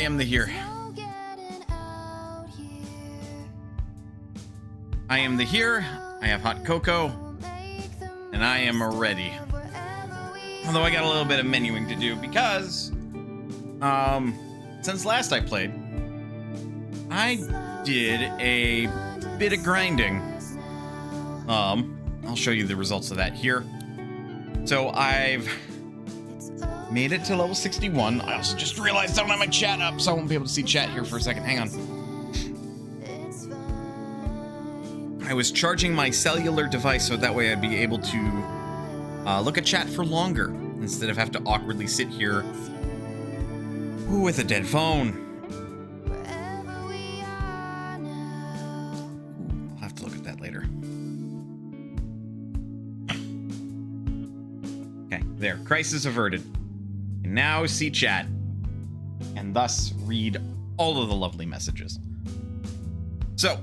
am the here. I am the here. I have hot cocoa. And I am ready. Although I got a little bit of menuing to do because since last I played, I did a bit of grinding. I'll show you the results of that here. So I've made it to level 61. I also just realized I don't have my chat up, so I won't be able to see chat here for a second. Hang on. I was charging my cellular device so that way I'd be able to look at chat for longer instead of have to awkwardly sit here with a dead phone. I'll have to look at that later. Okay, there. Crisis averted. And now see chat. And thus read all of the lovely messages. So,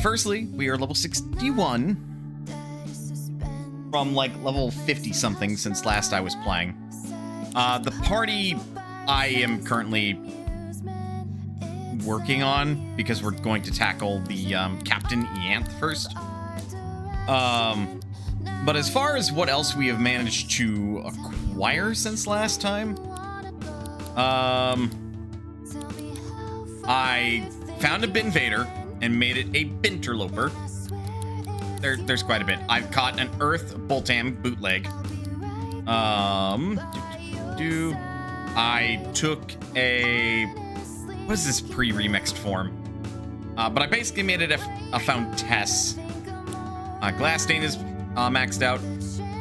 firstly, we are level 61 from like level 50 something since last I was playing. The party I am currently working on because we're going to tackle the Captain Ianth first. But as far as what else we have managed to acquire since last time, I found a Binvader and made it a Binterloper. There's quite a bit. I've caught an Earth Boltam bootleg. I took a... what is this pre-remixed form? But I basically made it a Fountess. Glasstain is maxed out.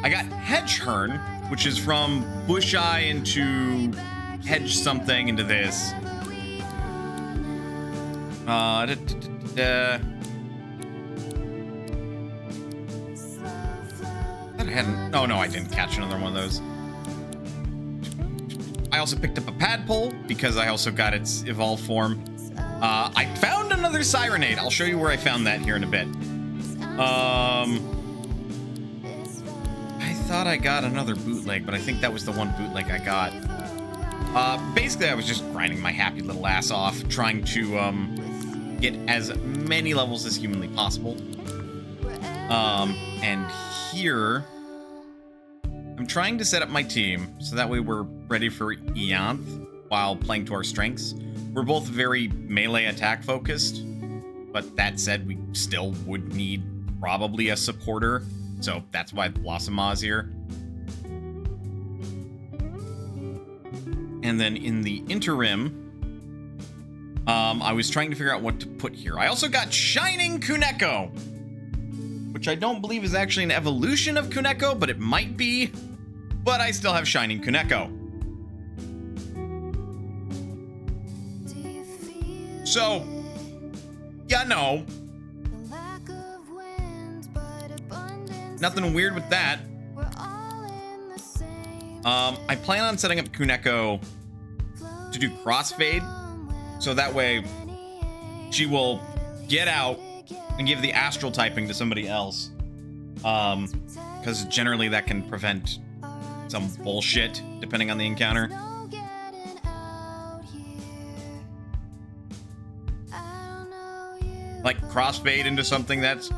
I got Hedgehorn, which is from Bush Eye into Hedge something into this. Oh no, I didn't catch another one of those. I also picked up a Padpole because I also got its evolved form. I found another Sirenade. I'll show you where I found that here in a bit. I thought I got another bootleg, but I think that was the one bootleg I got. Basically, I was just grinding my happy little ass off, trying to get as many levels as humanly possible. And here, I'm trying to set up my team so that way we're ready for Ianth while playing to our strengths. We're both very melee attack focused, but that said, we still would need probably a supporter, so that's why Blossom Ma's here. And then in the interim, I was trying to figure out what to put here. I also got Shining Kuneko, which I don't believe is actually an evolution of Kuneko, but it might be. But I still have Shining Kuneko. So, yeah, no. Nothing weird with that. I plan on setting up Kuneko to do crossfade, so that way she will get out and give the astral typing to somebody else. Because generally that can prevent some bullshit, depending on the encounter. Like crossfade into something that's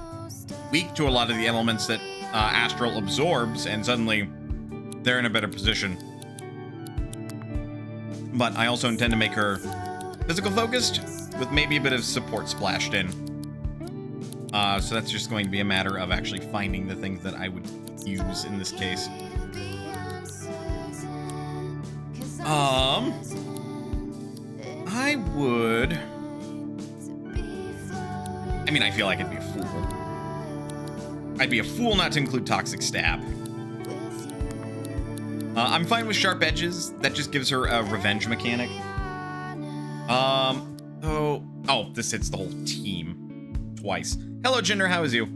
weak to a lot of the elements that astral absorbs, and suddenly they're in a better position. But I also intend to make her physical focused with maybe a bit of support splashed in. So that's just going to be a matter of actually finding the things that I would use in this case. I would... I mean, I feel like I'd be a fool. I'd be a fool not to include Toxic Stab. I'm fine with Sharp Edges. That just gives her a revenge mechanic. Oh, this hits the whole team twice. Hello, Jinder. How is you?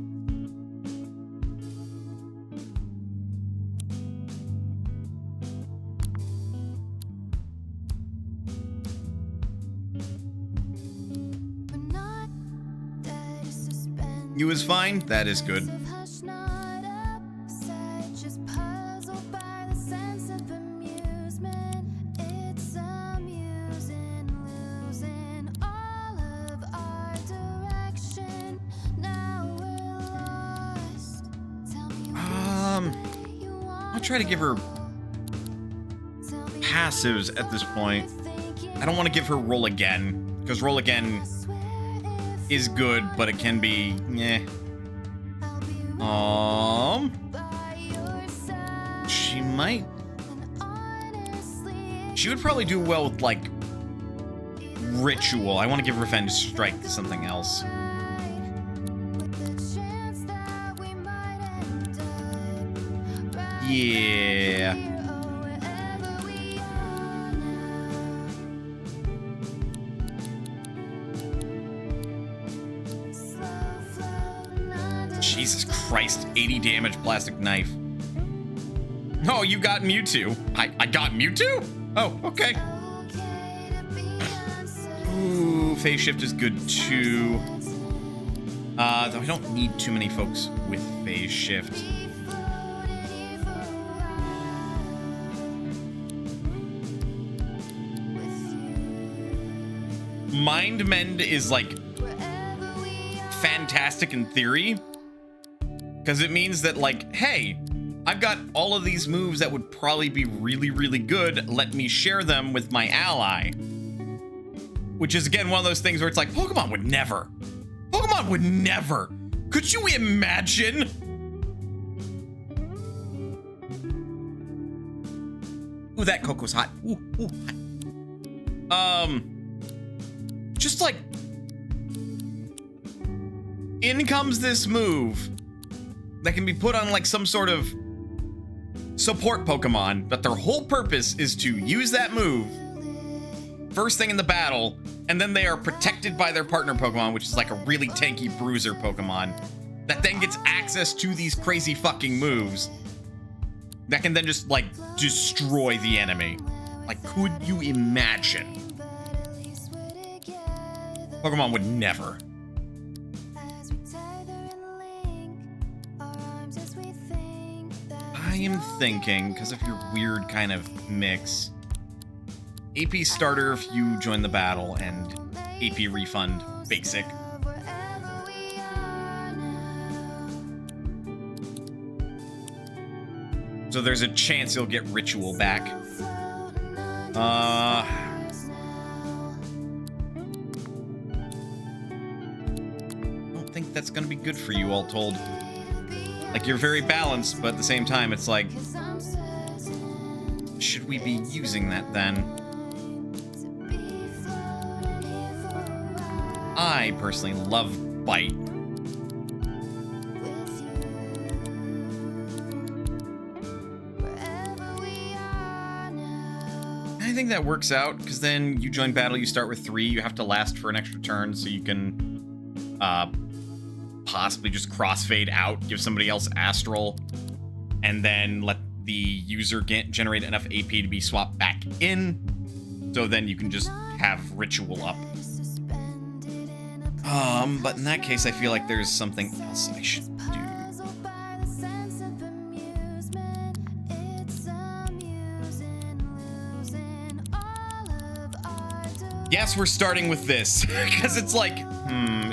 You is fine? That is good. try to give her passives at this point. I don't want to give her roll again, because roll again is good, but it can be, eh. She might. She would probably do well with, like, ritual. I want to give Revenge Strike to something else. Yeah. Jesus Christ, 80 damage plastic knife. Oh, you got Mewtwo. I got Mewtwo? Oh, okay. Ooh, phase shift is good too. Though I don't need too many folks with phase shift. Mind Mend is like fantastic in theory, because it means that, like, hey, I've got all of these moves that would probably be really, really good. Let me share them with my ally. Which is, again, one of those things where it's like, Pokemon would never. Pokemon would never. Could you imagine? Ooh, that Coco's hot. Ooh, hot. Just like, in comes this move that can be put on like some sort of support Pokemon, but their whole purpose is to use that move first thing in the battle, and then they are protected by their partner Pokemon, which is like a really tanky bruiser Pokemon that then gets access to these crazy fucking moves that can then just like destroy the enemy. Like, could you imagine? Pokemon would never. I am thinking, because of your weird kind of mix, AP starter if you join the battle, and AP refund basic. So there's a chance you'll get ritual back. I don't think that's gonna be good for you, all told. Like, you're very balanced, but at the same time, it's like, should we be using that then? I personally love Bite. I think that works out, because then you join battle, you start with 3, you have to last for an extra turn, so you can possibly just crossfade out, give somebody else Astral, and then let the user generate enough AP to be swapped back in, so then you can just have Ritual up. But in that case, I feel like there's something else I should do. Yes, we're starting with this, because it's like,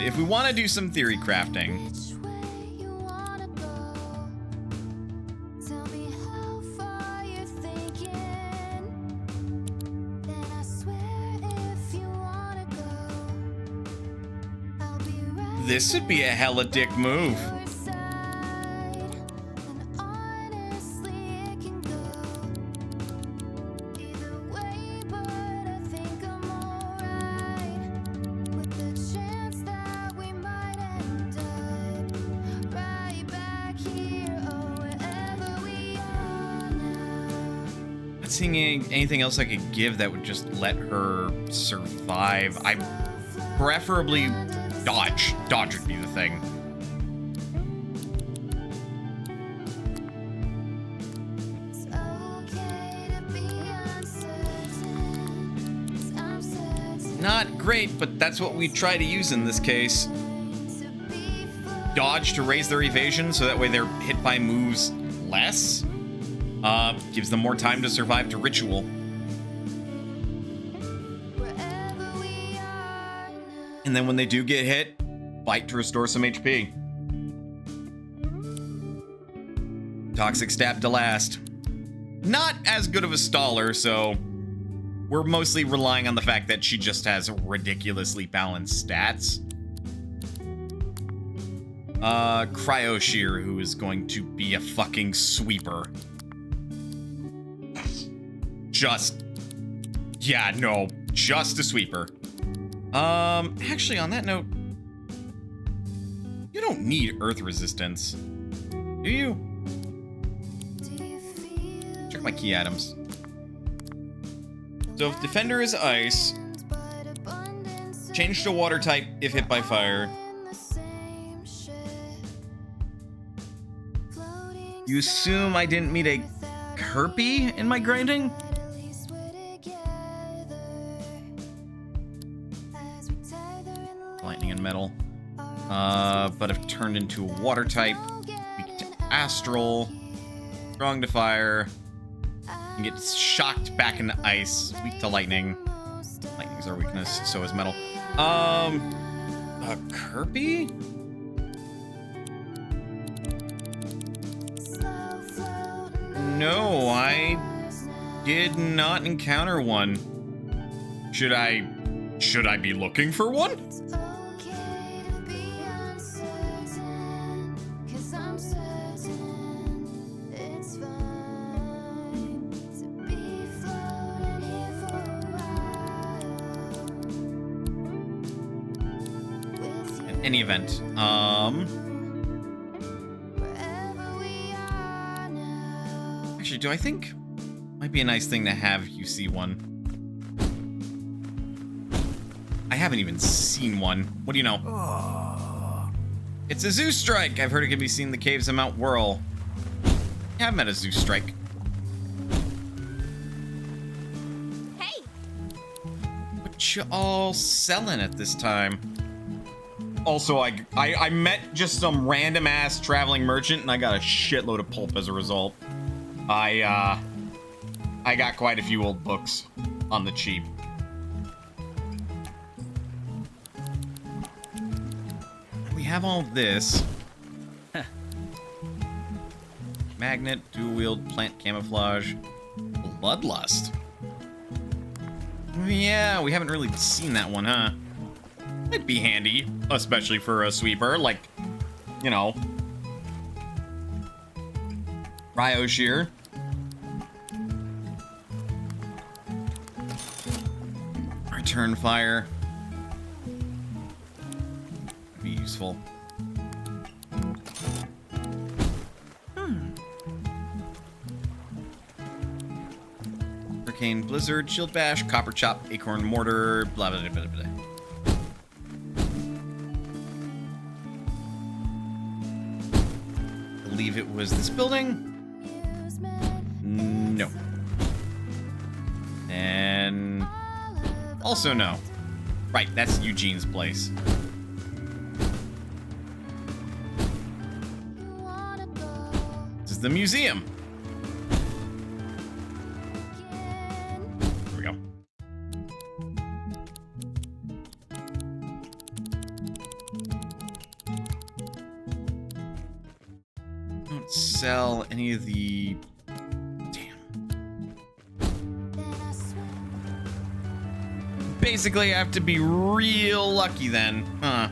if we want to do some theory crafting, this would be a hella dick move. Seeing anything else I could give that would just let her survive. I preferably dodge. Dodge would be the thing. Not great, but that's what we try to use in this case. Dodge to raise their evasion, so that way they're hit by moves less. Gives them more time to survive to Ritual. And then when they do get hit, Bite to restore some HP. Toxic Stab to last. not as good of a staller, so we're mostly relying on the fact that she just has ridiculously balanced stats. Cryo Shear, who is going to be a fucking sweeper. Just a sweeper. Actually, on that note, you don't need earth resistance, do you? Check my key items. So if defender is ice, change to water type if hit by fire. You assume I didn't meet a Kirby in my grinding? Lightning and metal. But if turned into a water type, weak to astral, strong to fire, and get shocked back into ice, weak to lightning. Lightning's our weakness, so is metal. A Kirby? No, I did not encounter one. Should I be looking for one? In any event, actually, do I think might be a nice thing to have you see one? I haven't even seen one. What do you know? It's a Zeus Strike. I've heard it can be seen in the caves of Mount Wirral. Yeah, I've met a Zeus Strike. Hey! What you all selling at this time? Also, I met just some random ass traveling merchant and I got a shitload of pulp as a result. I got quite a few old books on the cheap. We have all this. Magnet, dual wield, plant camouflage, bloodlust. Yeah, we haven't really seen that one, huh? It'd be handy, especially for a sweeper, like, you know. Cryo Shear. Return Fire. Be useful. Hurricane Blizzard, Shield Bash, Copper Chop, Acorn Mortar, blah blah blah blah blah. I believe it was this building. No. And also no. Right, that's Eugene's place. This is the museum. Here we go. Don't sell any of the... Basically, I have to be real lucky then, huh?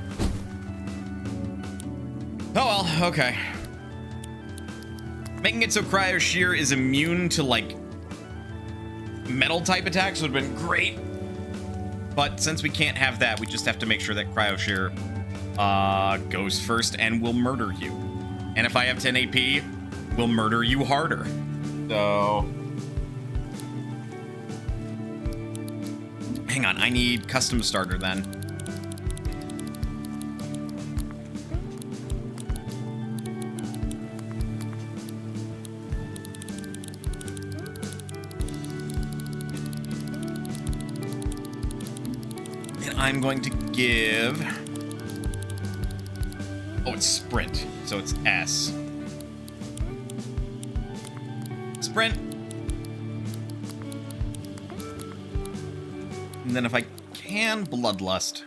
Oh well, okay. Making it so Cryo Shear is immune to, like, metal type attacks would have been great. But since we can't have that, we just have to make sure that Cryo Shear goes first and will murder you. And if I have 10 AP, we'll murder you harder. So... hang on, I need custom starter then. And I'm going to give... oh, it's sprint, so it's S. Sprint. And then if I can, Bloodlust.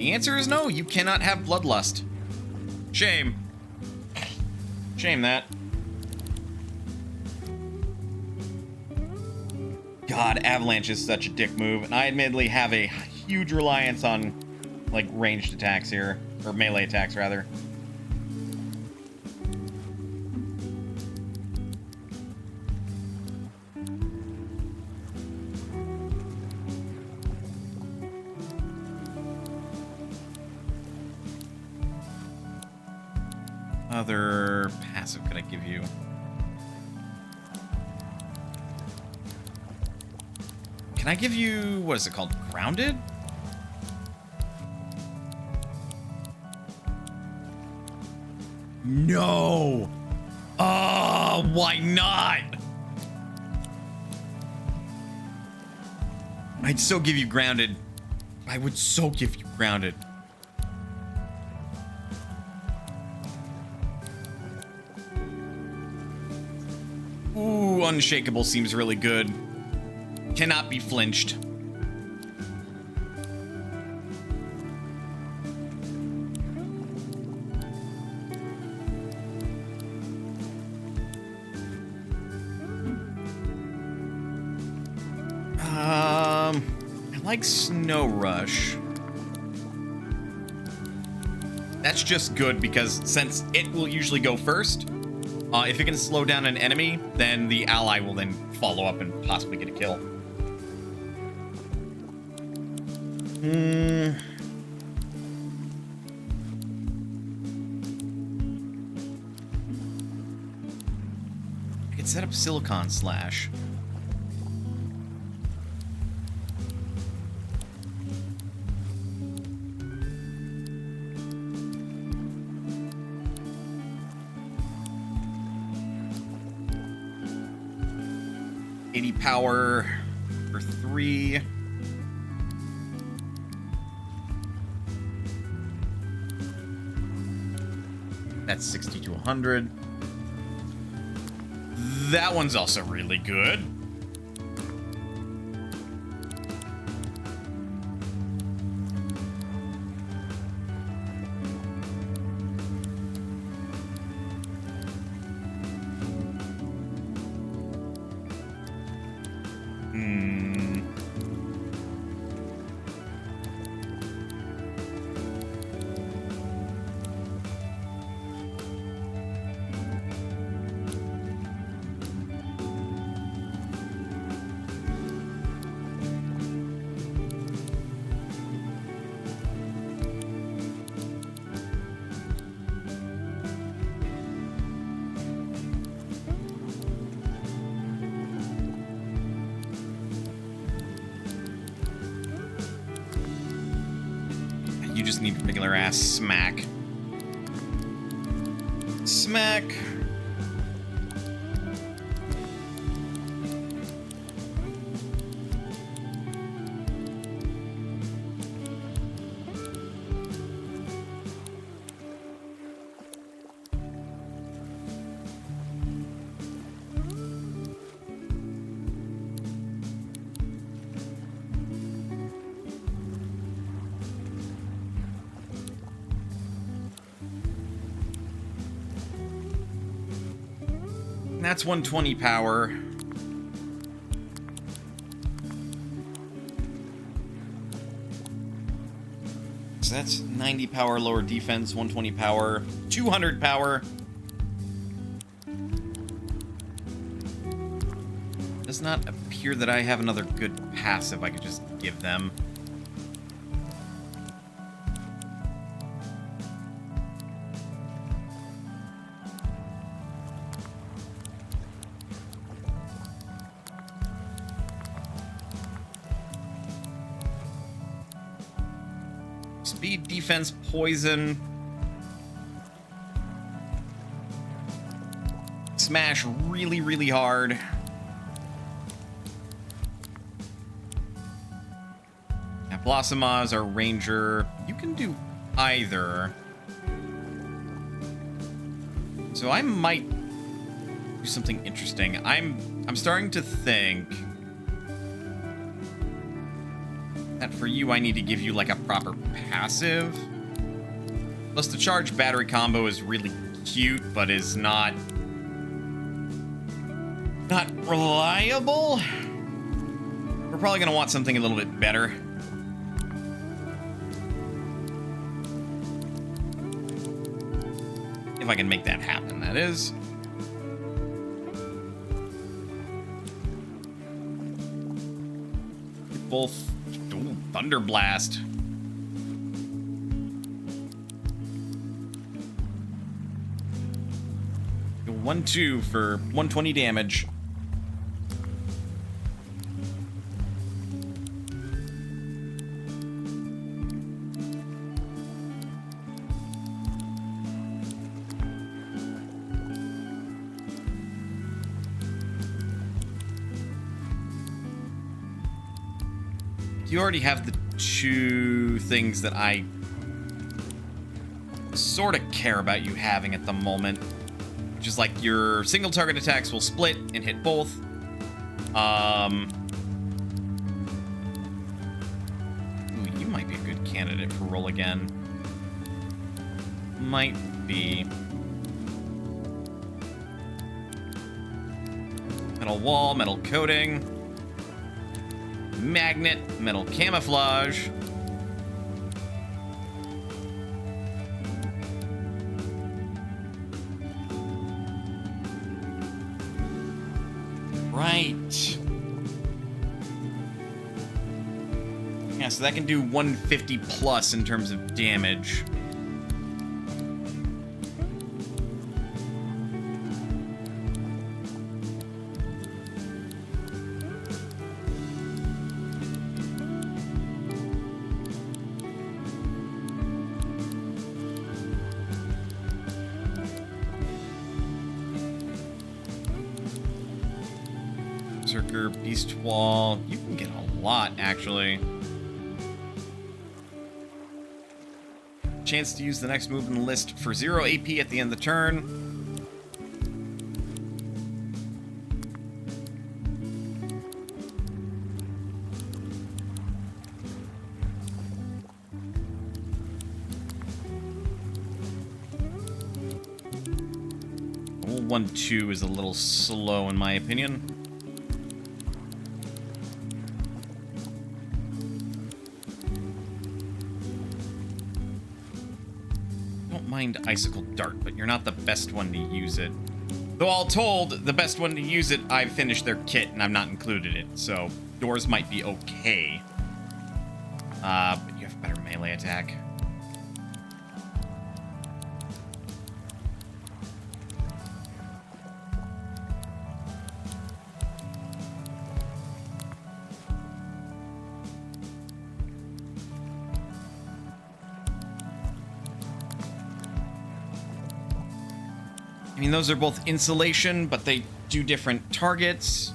The answer is no, you cannot have bloodlust. Shame. Shame that. God, Avalanche is such a dick move, and I admittedly have a huge reliance on, like, ranged attacks here. Or melee attacks, rather. Other passive could I give you? Can I give you, what is it called? Grounded? No! Oh, why not? I'd so give you grounded. I would so give you grounded. Ooh, unshakable seems really good. Cannot be flinched. I like Snow Rush. That's just good because since it will usually go first, if it can slow down an enemy, then the ally will then follow up and possibly get a kill. I could set up Silicon Slash. Power for 3. That's 60 to 100. That one's also really good. You just need regular ass smack. Smack. That's 120 power. So that's 90 power, lower defense, 120 power, 200 power. Does not appear that I have another good passive I could just give them. Speed, defense, poison. Smash really, really hard. Yeah, Blossomaz, our ranger. You can do either. So I might do something interesting. I'm starting to think that for you, I need to give you like a proper passive. Plus, the charge battery combo is really cute, but is not reliable. We're probably gonna want something a little bit better. If I can make that happen, that is. Both. Ooh, Thunder Blast. Go 1-2 for 120 damage. You already have the two things that I sort of care about you having at the moment, which is like your single target attacks will split and hit both. Ooh, you might be a good candidate for roll again. Might be. Metal wall, metal coating. Magnet, metal camouflage. Right. Yeah, so that can do 150 plus in terms of damage. Berserker, Beast Wall. You can get a lot, actually. Chance to use the next move in the list for 0 AP at the end of the turn. Roll 1-2 is a little slow in my opinion. Mind Icicle Dart, but you're not the best one to use it. Though all told, the best one to use it, I've finished their kit and I've not included it, so yours might be okay. But you have better melee attack. I mean, those are both insulation, but they do different targets.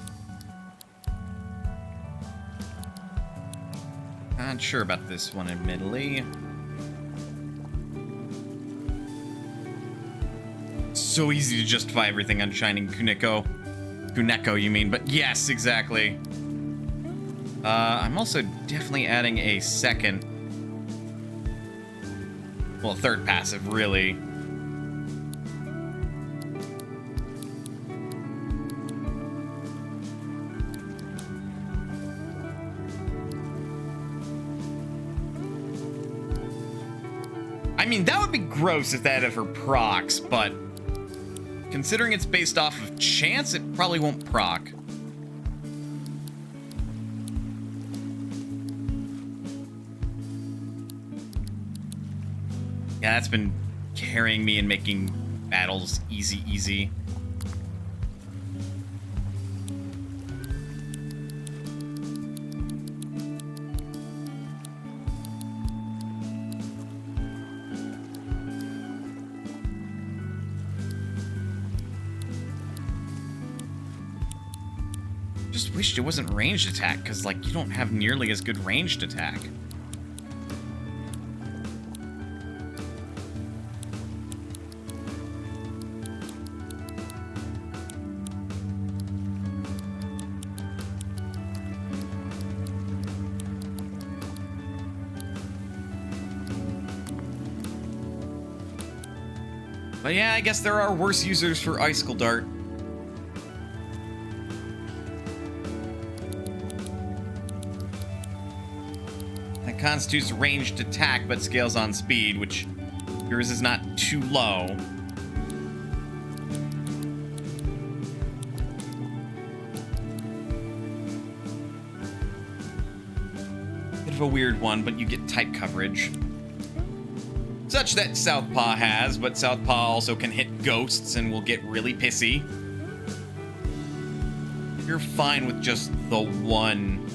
Not sure about this one, admittedly. So easy to justify everything on Shining Kuneko. Kuneko, you mean, but yes, exactly. I'm also definitely adding a second. Well, third passive, really. I mean, that would be gross if that ever procs, but considering it's based off of chance, it probably won't proc. Yeah, that's been carrying me and making battles easy. Just wished it wasn't ranged attack, because, like, you don't have nearly as good ranged attack. But yeah, I guess there are worse users for Icicle Dart. That constitutes ranged attack, but scales on speed, which yours is not too low. Bit of a weird one, but you get type coverage. Such that Southpaw has, but Southpaw also can hit ghosts and will get really pissy. You're fine with just the one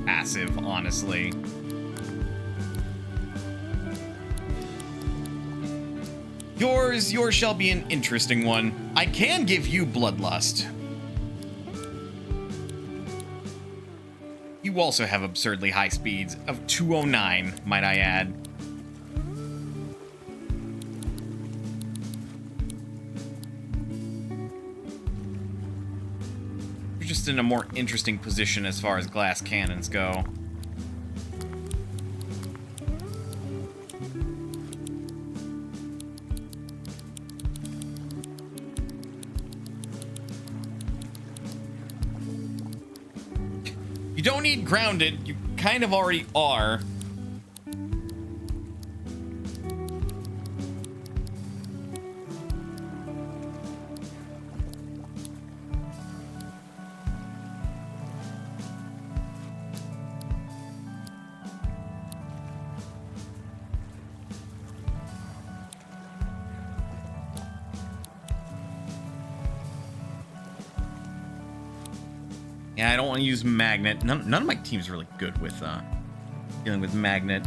passive, honestly. Yours shall be an interesting one. I can give you Bloodlust. You also have absurdly high speeds of 209, might I add. You're just in a more interesting position as far as glass cannons go. You don't need grounded, you kind of already are. Yeah, I don't want to use Magnet. None of my team's really good with dealing with Magnet.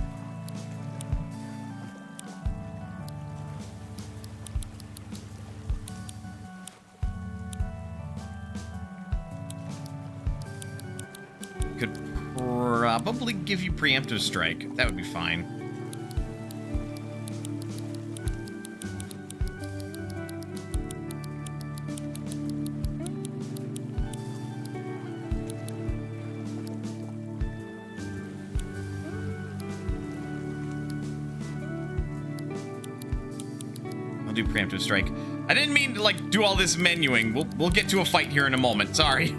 Could probably give you Preemptive Strike. That would be fine. Do Preemptive Strike. I didn't mean to like do all this menuing. We'll get to a fight here in a moment. Sorry.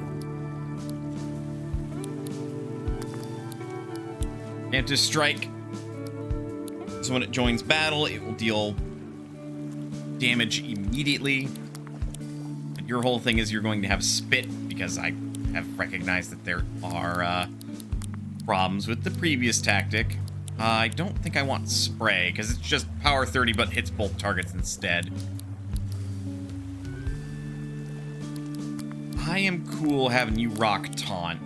Preemptive Strike. So when it joins battle, it will deal damage immediately. But your whole thing is you're going to have Spit because I have recognized that there are problems with the previous tactic. I don't think I want Spray, because it's just power 30, but hits both targets instead. I am cool having you rock Taunt.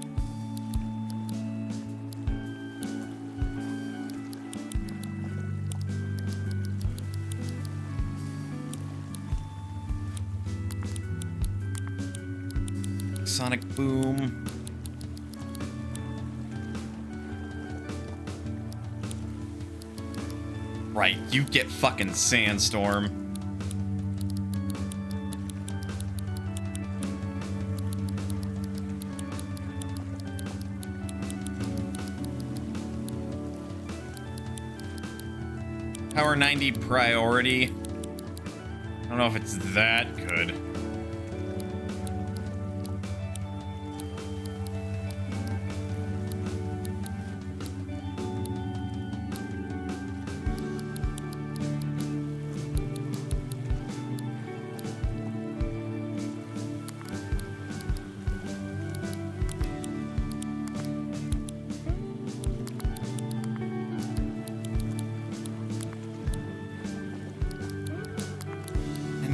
Sonic Boom. Right, you get fucking Sandstorm. Power 90 priority. I don't know if it's that good.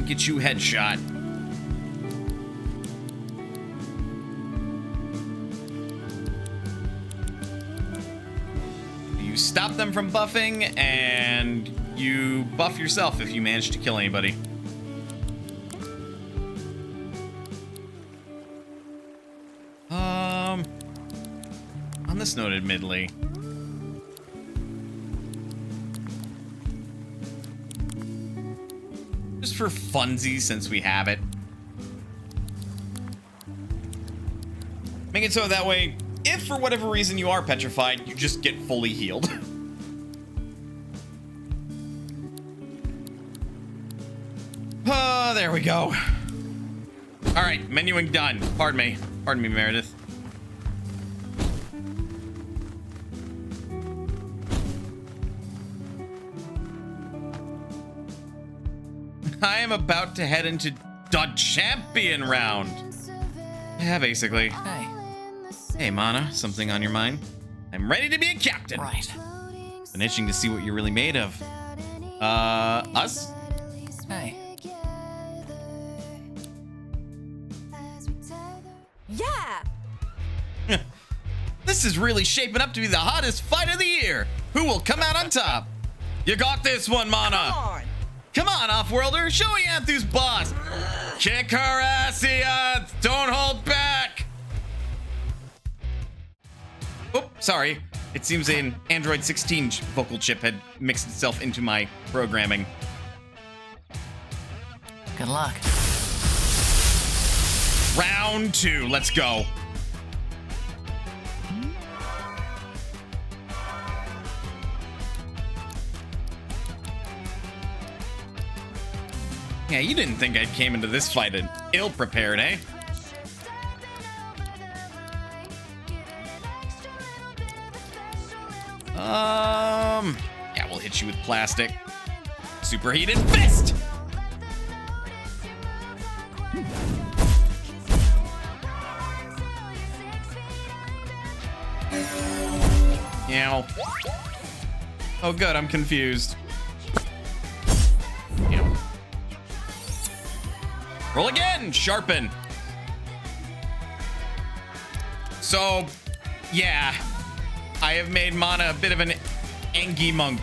Get you headshot. You stop them from buffing, and you buff yourself if you manage to kill anybody. On this note, admittedly. Just for funsies, since we have it. Make it so that way, if for whatever reason you are petrified, you just get fully healed. there we go. All right, menuing done. Pardon me. Pardon me, Meredith. I am about to head into the champion round. Yeah, basically. Hey. Hey, Mana, something on your mind? I'm ready to be a captain. Right. Been itching to see what you're really made of. Us? Hey. Yeah! This is really shaping up to be the hottest fight of the year. Who will come out on top? You got this one, Mana. Come on! Come on, Off-Worlder. Show Ianth who's boss. Kick her ass, Ianth. Don't hold back. Oh, sorry. It seems an Android 16 vocal chip had mixed itself into my programming. Good luck. Round 2. Let's go. Yeah, you didn't think I came into this fight ill-prepared, eh? Yeah, we'll hit you with plastic. Superheated fist! Ow. Oh, good, I'm confused. Ow. Roll again! Sharpen! So, yeah. I have made Mana a bit of an Angie monk.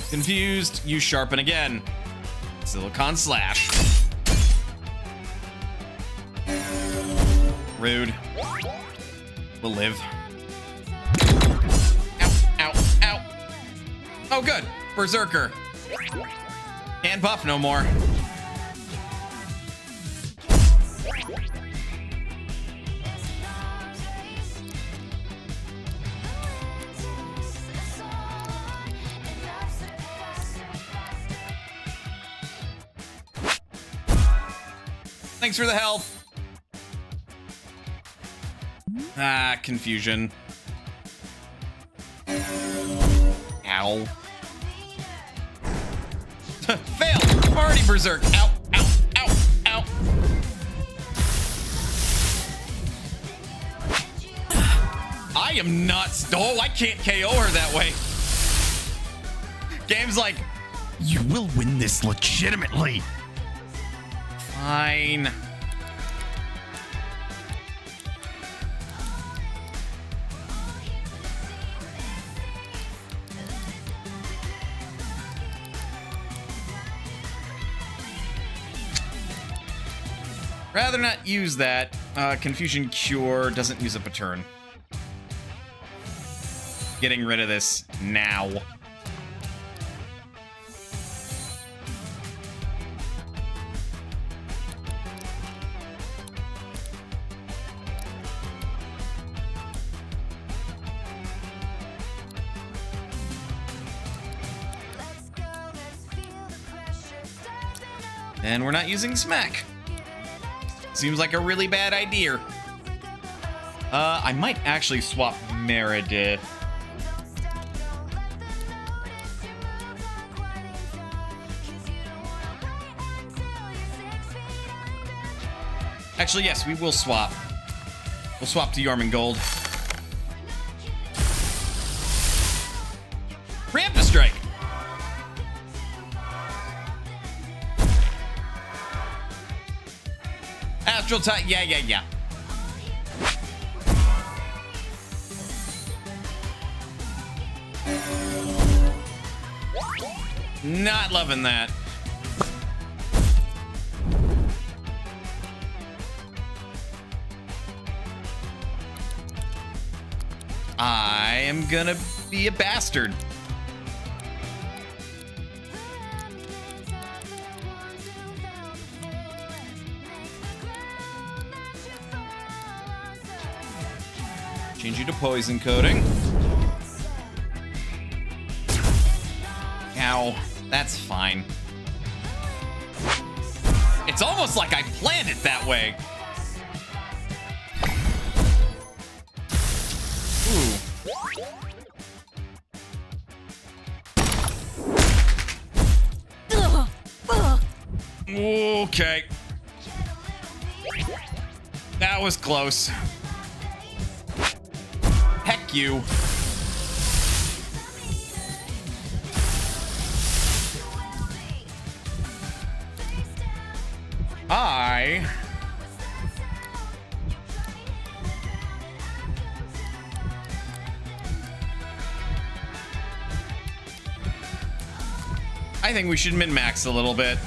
Confused, you sharpen again. Silicon slash. Rude. We'll live. Ow, ow, ow. Oh, good. Berserker. Can't buff no more. Thanks for the help. Ah, confusion. Ow. Fail! I'm already berserk. Ow, ow, ow, ow. I am not. Oh, I can't KO her that way. Game's like, You will win this legitimately. fine. Rather not use that. Confusion Cure doesn't use up a turn. Getting rid of this now. And we're not using Smack. Seems like a really bad idea. I might actually swap Meredith. Actually, yes, we will swap. We'll swap to Jormungand. Preemptive strike. Astral type. Yeah. Not loving that. I am gonna be a bastard. Change you to poison coating. Ow, that's fine. It's almost like I planned it that way. Ooh. Okay. That was close. Heck you. I think we should min-max a little bit.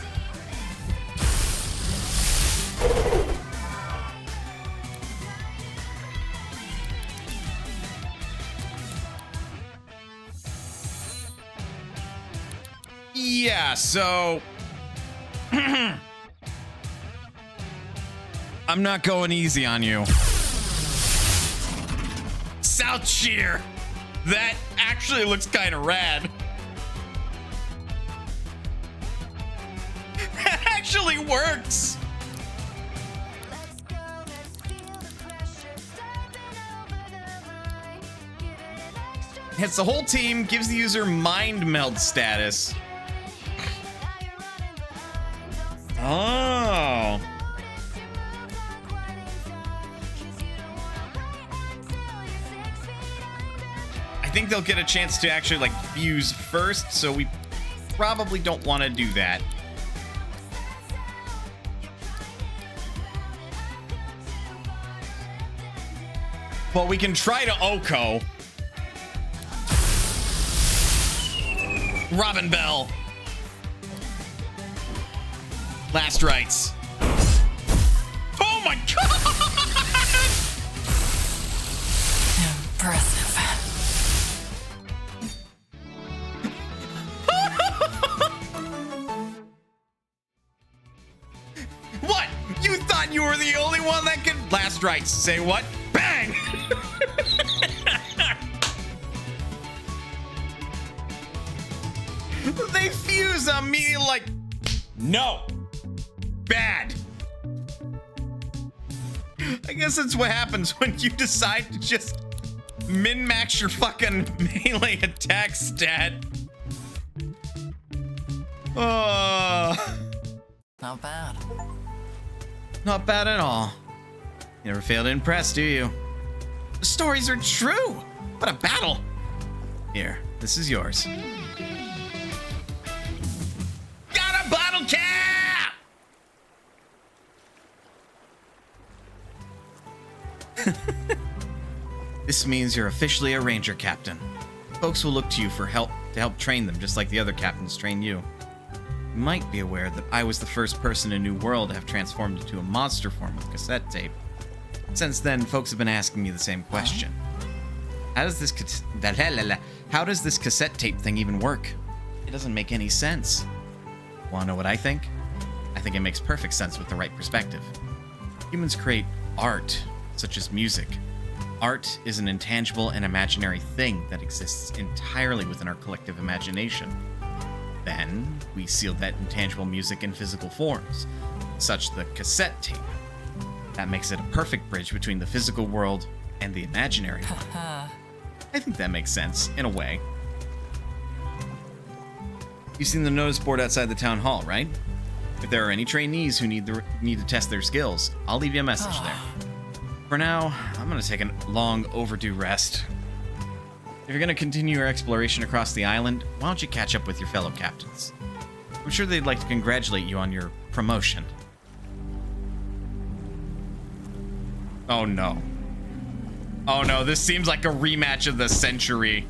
Yeah, so I'm not going easy on you. South Shear. That actually looks kind of rad. That actually works. Hits the whole team, gives the user mind meld status. Oh. I think they'll get a chance to actually like fuse first, so we probably don't want to do that. But we can try to Oko. Robin Bell. Last rites. Oh my god! Impressive. What? You thought you were the only one that could last rites? Say what? Bang! They fuse on me like no. Bad. I guess that's what happens when you decide to just min-max your fucking melee attack stat. Not bad. Not bad at all. You never fail to impress, do you? The stories are true. What a battle. Here, this is yours. Got a bottle cap! This means you're officially a ranger captain. Folks will look to you for help to help train them, just like the other captains train you. You might be aware that I was the first person in New World to have transformed into a monster form with cassette tape. Since then, folks have been asking me the same question. How does this cassette tape thing even work? It doesn't make any sense. Want to know what I think? I think it makes perfect sense with the right perspective. Humans create art, such as music. Art is an intangible and imaginary thing that exists entirely within our collective imagination. Then, we seal that intangible music in physical forms, such the cassette tape. That makes it a perfect bridge between the physical world and the imaginary one. I think that makes sense, in a way. You've seen the notice board outside the town hall, right? If there are any trainees who need to test their skills, I'll leave you a message there. For now, I'm gonna take a long overdue rest. If you're gonna continue your exploration across the island, why don't you catch up with your fellow captains? I'm sure they'd like to congratulate you on your promotion. Oh no. Oh no, this seems like a rematch of the century.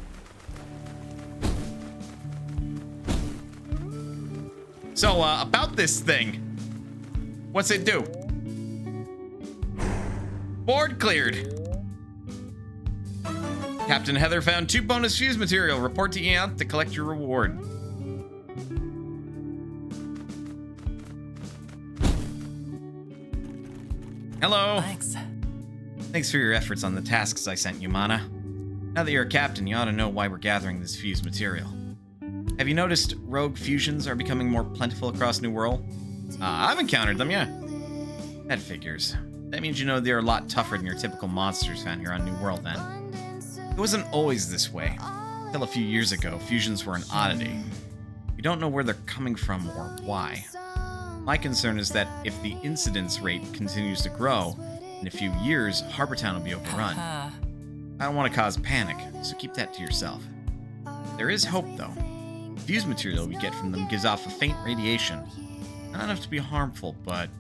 So, about this thing. What's it do? Board cleared. Captain Heather found 2 bonus fuse material. Report to Eon to collect your reward. Hello. Thanks. Thanks for your efforts on the tasks I sent you, Mana. Now that you're a captain, you ought to know why we're gathering this fused material. Have you noticed rogue fusions are becoming more plentiful across New Wirral? I've encountered them, yeah. That figures. That means you know they're a lot tougher than your typical monsters found here on New Wirral then. It wasn't always this way. Until a few years ago, fusions were an oddity. We don't know where they're coming from or why. My concern is that if the incidence rate continues to grow, in a few years, Harbortown will be overrun. I don't want to cause panic, so keep that to yourself. There is hope, though. The fused material we get from them gives off a faint radiation. Not enough to be harmful, but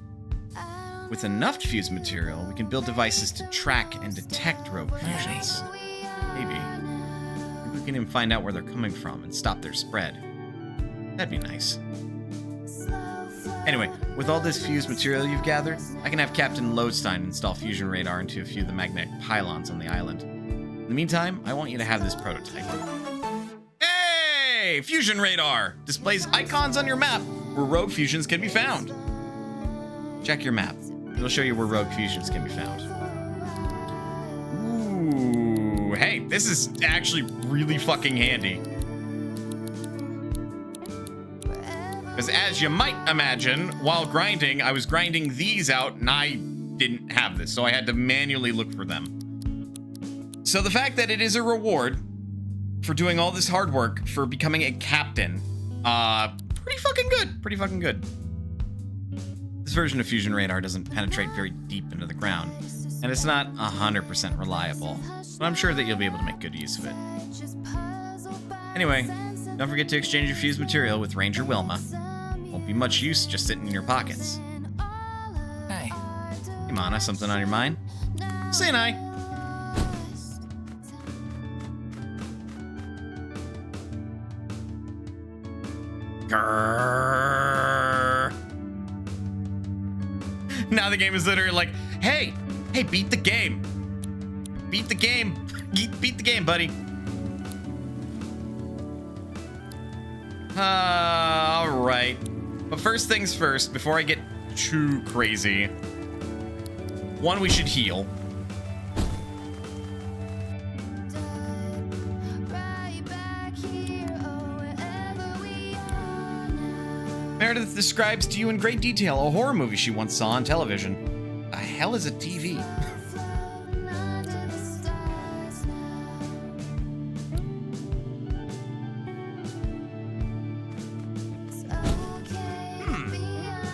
with enough fused material, we can build devices to track and detect rogue fusions. Maybe we can even find out where they're coming from and stop their spread. That'd be nice. Anyway, with all this fused material you've gathered, I can have Captain Lodestein install fusion radar into a few of the magnetic pylons on the island. In the meantime, I want you to have this prototype. Hey! Fusion radar! Displays icons on your map where rogue fusions can be found. Check your map. It'll show you where rogue fusions can be found. Ooh, hey, this is actually really fucking handy. Because as you might imagine, while grinding, I was grinding these out and I didn't have this, so I had to manually look for them. So the fact that it is a reward for doing all this hard work for becoming a captain, pretty fucking good, pretty fucking good. This version of fusion radar doesn't penetrate very deep into the ground, and it's not 100% reliable, but I'm sure that you'll be able to make good use of it. Anyway, don't forget to exchange your fused material with Ranger Wilma. Won't be much use just sitting in your pockets. Hey. Hey, Mana, something on your mind? Say an I. Grrr. Now the game is literally like, hey, beat the game. Beat the game. Beat the game, buddy. All right. But first things first, before I get too crazy, one, we should heal. Meredith describes to you in great detail a horror movie she once saw on television. The hell is a TV?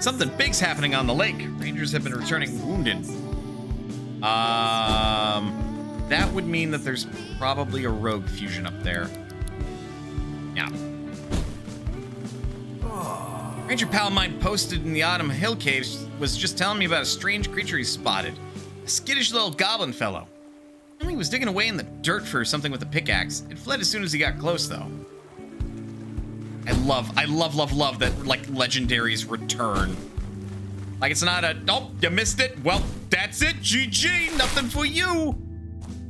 Something big's happening on the lake. Rangers have been returning wounded. That would mean that there's probably a rogue fusion up there. Yeah. Ranger pal of mine posted in the Autumn Hill Caves was just telling me about a strange creature he spotted. A skittish little goblin fellow. He was digging away in the dirt for something with a pickaxe. It fled as soon as he got close, though. I love that, like, legendaries return. Like, it's not a, oh, you missed it. Well, that's it. GG. Nothing for you.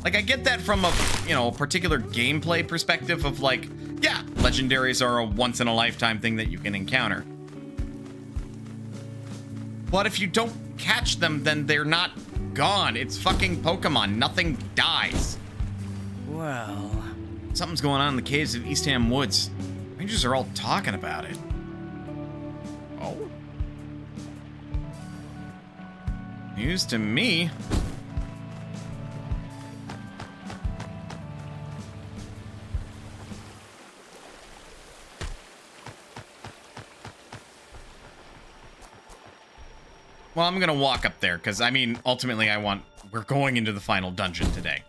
Like, I get that from a, a particular gameplay perspective of, like, yeah, legendaries are a once-in-a-lifetime thing that you can encounter. But if you don't catch them, then they're not gone. It's fucking Pokemon. Nothing dies. Well, something's going on in the caves of Eastham Woods. Rangers are all talking about it. Oh. News to me. Well, I'm gonna walk up there, because, I mean, ultimately we're going into the final dungeon today.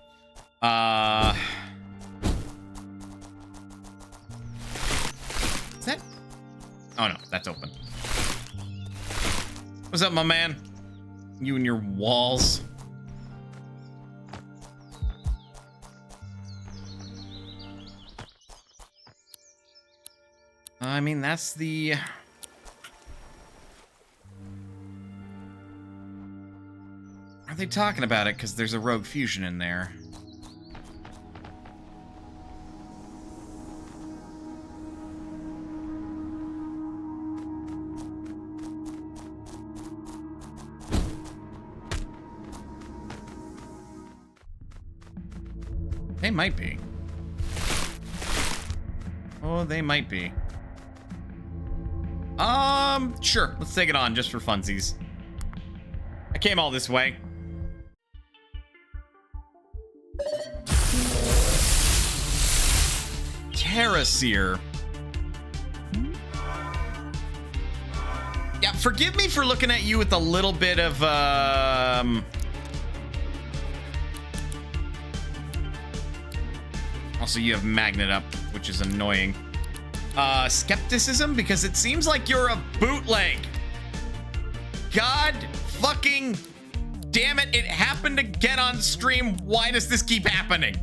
Is that? Oh no, that's open. What's up, my man? You and your walls. I mean, that's the... Are they talking about it because there's a rogue fusion in there? They might be. Oh, they might be. Sure. Let's take it on just for funsies. I came all this way. Terraseer. Yeah, forgive me for looking at you with a little bit of, Also, you have magnet up, which is annoying. Skepticism, because it seems like you're a bootleg. God fucking damn it, it happened again on stream. Why does this keep happening?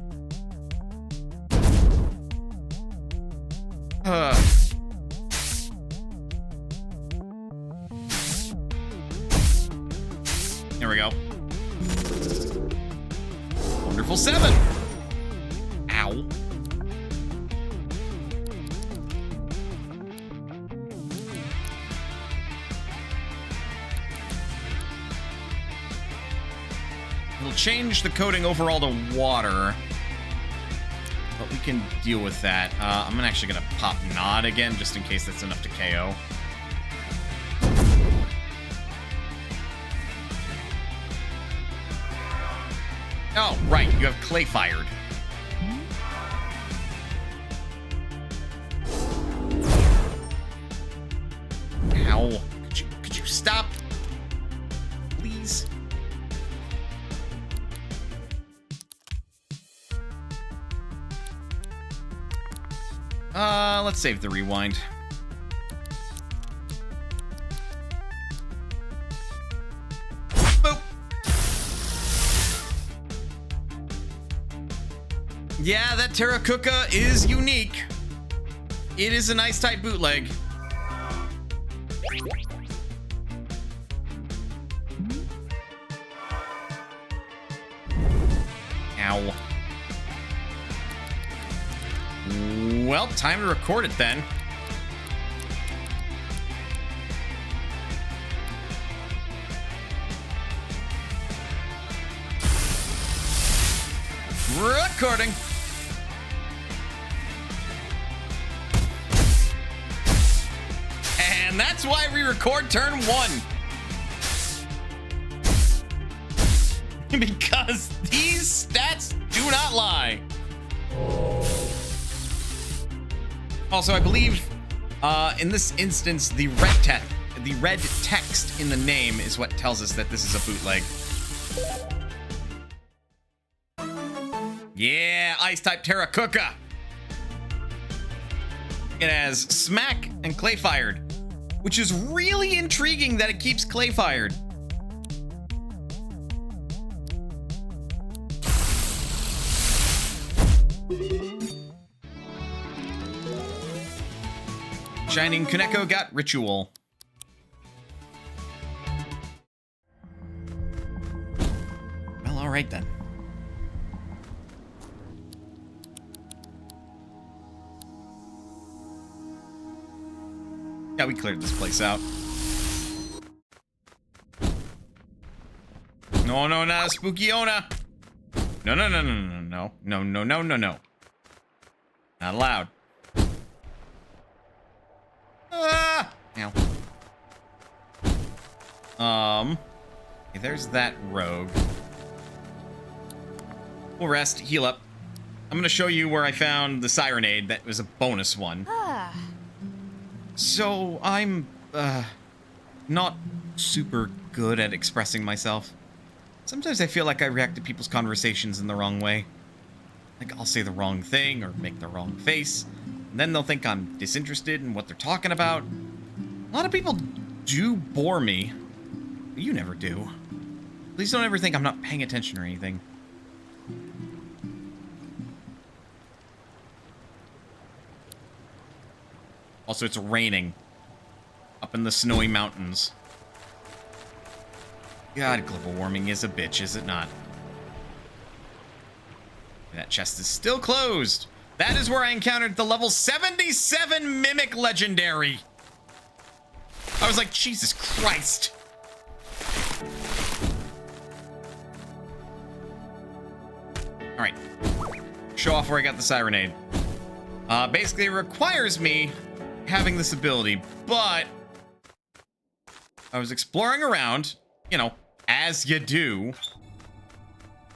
There we go. Wonderful 7. Ow. It'll change the coating overall to water, but we can deal with that. I'm actually gonna pop Nod again, just in case that's enough to KO. Oh, right, you have Clay Fired. Ow. Could you stop? Please? Let's save the rewind. Boop. Yeah, that Terracuca is unique. It is a nice tight bootleg. Ow. Well, time to record it then. Recording. And that's why we record turn 1. Because these stats do not lie. Also, I believe in this instance, the red text in the name is what tells us that this is a bootleg. Yeah, Ice-type Terracuca. It has Smack and Clay Fired, which is really intriguing that it keeps Clay Fired. Shining Kuneko got Ritual. Well, alright then. Yeah, we cleared this place out. No, no, not a spooky Ona. No, no, no, no, no, no, no, no, no, no, no. Not allowed. Ah! Ow. Okay, there's that rogue. We'll rest, heal up. I'm gonna show you where I found the Sirenade. That was a bonus one. So, I'm, not super good at expressing myself. Sometimes I feel like I react to people's conversations in the wrong way. Like, I'll say the wrong thing or make the wrong face, and then they'll think I'm disinterested in what they're talking about. A lot of people do bore me, but you never do. Please don't ever think I'm not paying attention or anything. Also, it's raining up in the snowy mountains. God, global warming is a bitch, is it not? That chest is still closed. That is where I encountered the level 77 Mimic Legendary. I was like, Jesus Christ. All right. show off where I got the Sirenade. Basically, it requires me having this ability, but I was exploring around, you know, as you do.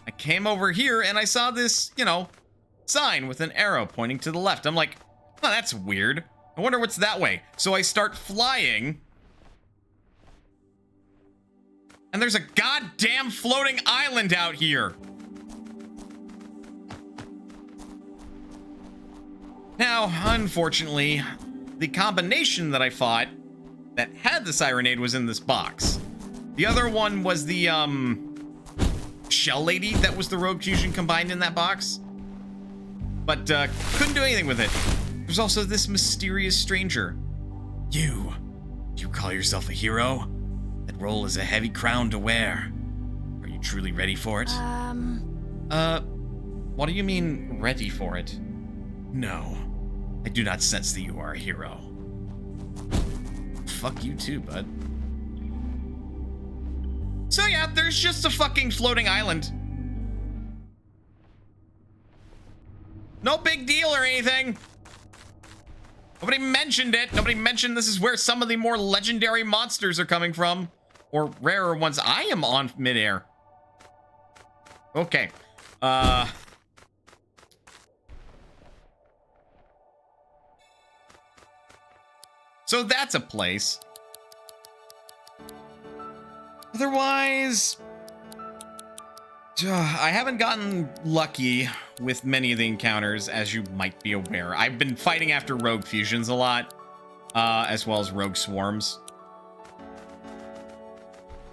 I came over here and I saw this, you know, sign with an arrow pointing to the left. I'm like, oh, that's weird. I wonder what's that way. So I start flying. And there's a goddamn floating island out here. Now, unfortunately, the combination that I fought that had the Sirenade was in this box. The other one was the, Shell Lady that was the Rogue Fusion combined in that box. But, couldn't do anything with it. There's also this mysterious stranger. Do you call yourself a hero? That role is a heavy crown to wear. Are you truly ready for it? What do you mean, ready for it? No, I do not sense that you are a hero. Fuck you too, bud. So yeah, there's just a fucking floating island. No big deal or anything. Nobody mentioned it. Nobody mentioned this is where some of the more legendary monsters are coming from. Or rarer ones. I am on midair. Okay. So that's a place. Otherwise, I haven't gotten lucky with many of the encounters, as you might be aware. I've been fighting after rogue fusions a lot, as well as rogue swarms.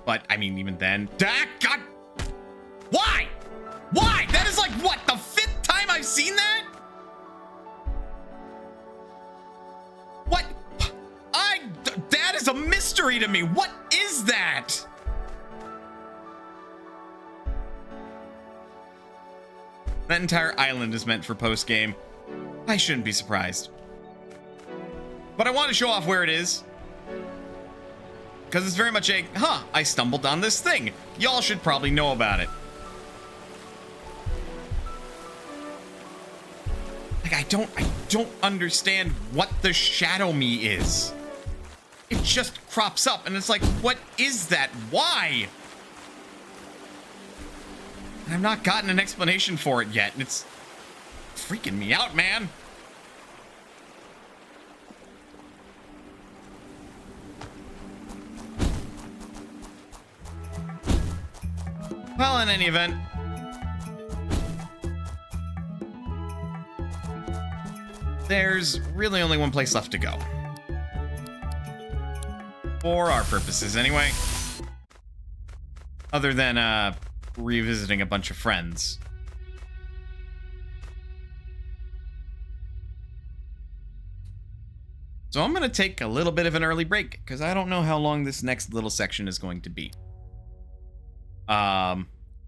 But, I mean, even then... Ah, God! Why? Why? That is like, what, the 5th time I've seen that? What? That is a mystery to me. What is that? That entire island is meant for post-game. I shouldn't be surprised. But I want to show off where it is. Because it's very much a, I stumbled on this thing. Y'all should probably know about it. Like, I don't understand what the Shadow Me is. It just crops up and it's like, what is that? Why? And I've not gotten an explanation for it yet, and it's freaking me out, man. Well, in any event, there's really only one place left to go. For our purposes, anyway. Other than, revisiting a bunch of friends. So I'm going to take a little bit of an early break, because I don't know how long this next little section is going to be.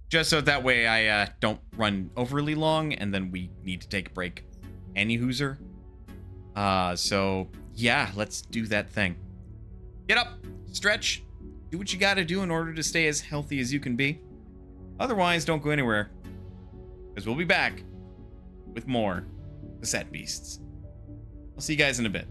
Just so that way I don't run overly long, and then we need to take a break any hooser. So yeah, let's do that thing. Get up, stretch, do what you gotta do in order to stay as healthy as you can be. Otherwise, don't go anywhere, because we'll be back with more Cassette Beasts. I'll see you guys in a bit.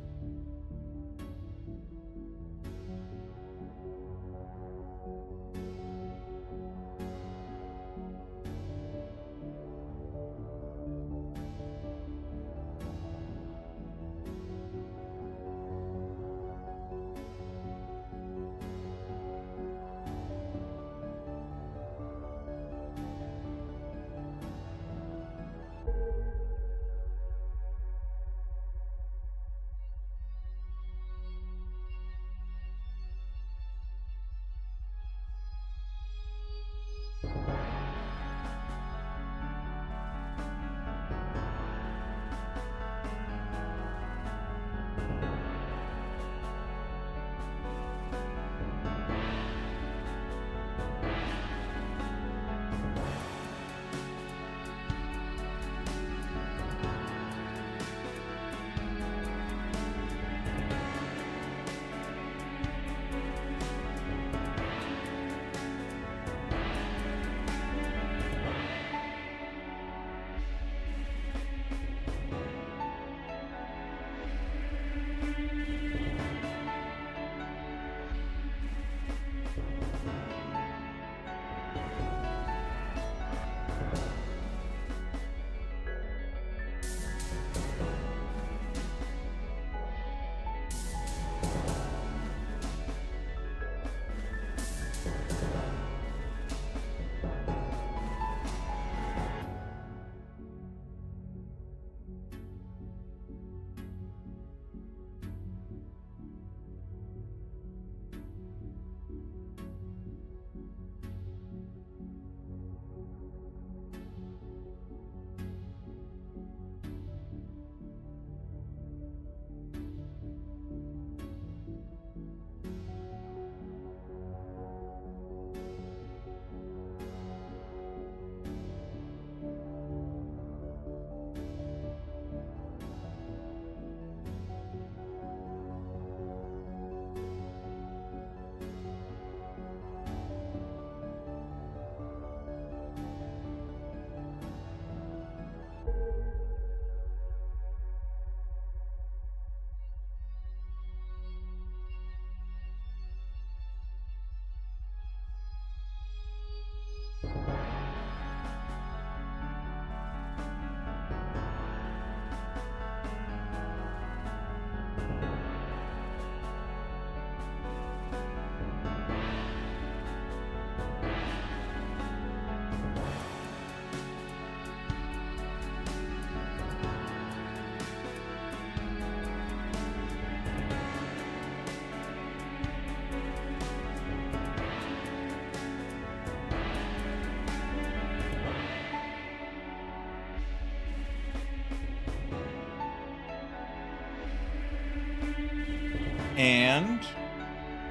And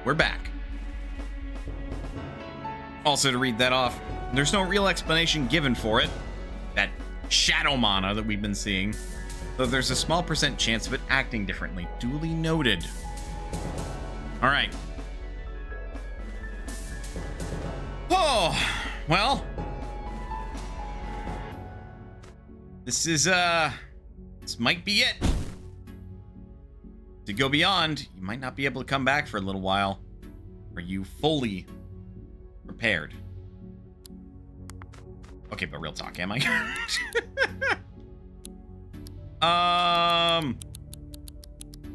we're back. Also, to read that off, there's no real explanation given for it. That shadow mana that we've been seeing. Though there's a small % chance of it acting differently. Duly noted. Alright. Oh, well. This might be it. To go beyond, you might not be able to come back for a little while. Are you fully prepared? Okay, but real talk, am I? I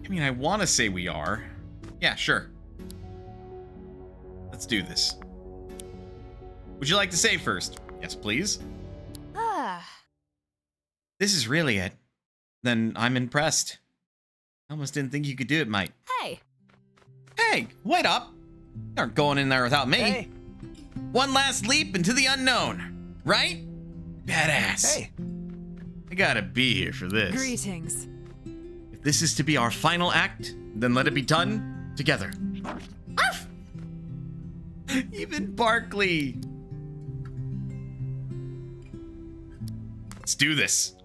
mean, I want to say we are. Yeah, sure. Let's do this. Would you like to say first? Yes, please. This is really it. Then I'm impressed. I almost didn't think you could do it, mate. Hey. Hey, wait up. You aren't going in there without me. Hey. One last leap into the unknown, right? Badass. Hey. I gotta be here for this. Greetings. If this is to be our final act, then let it be done together. Arf! Even Barkley. Let's do this.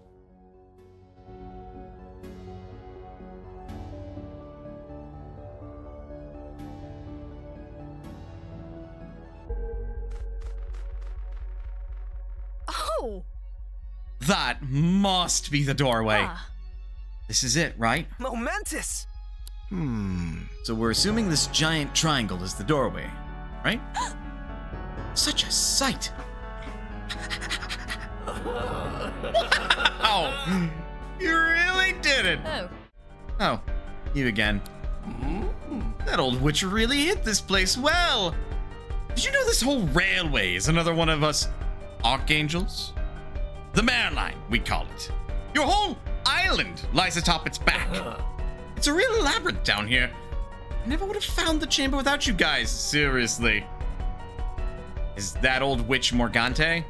Oh. That must be the doorway. Ah. This is it, right? Momentous. So we're assuming this giant triangle is the doorway, right? Such a sight. Wow! You really did it! Oh. Oh, you again. That old witch really hit this place well. Did you know this whole railway is another one of us Archangels? The man line, we call it. Your whole island lies atop its back. It's a real labyrinth down here. I never would have found the chamber without you guys, seriously. Is that old witch Morgante?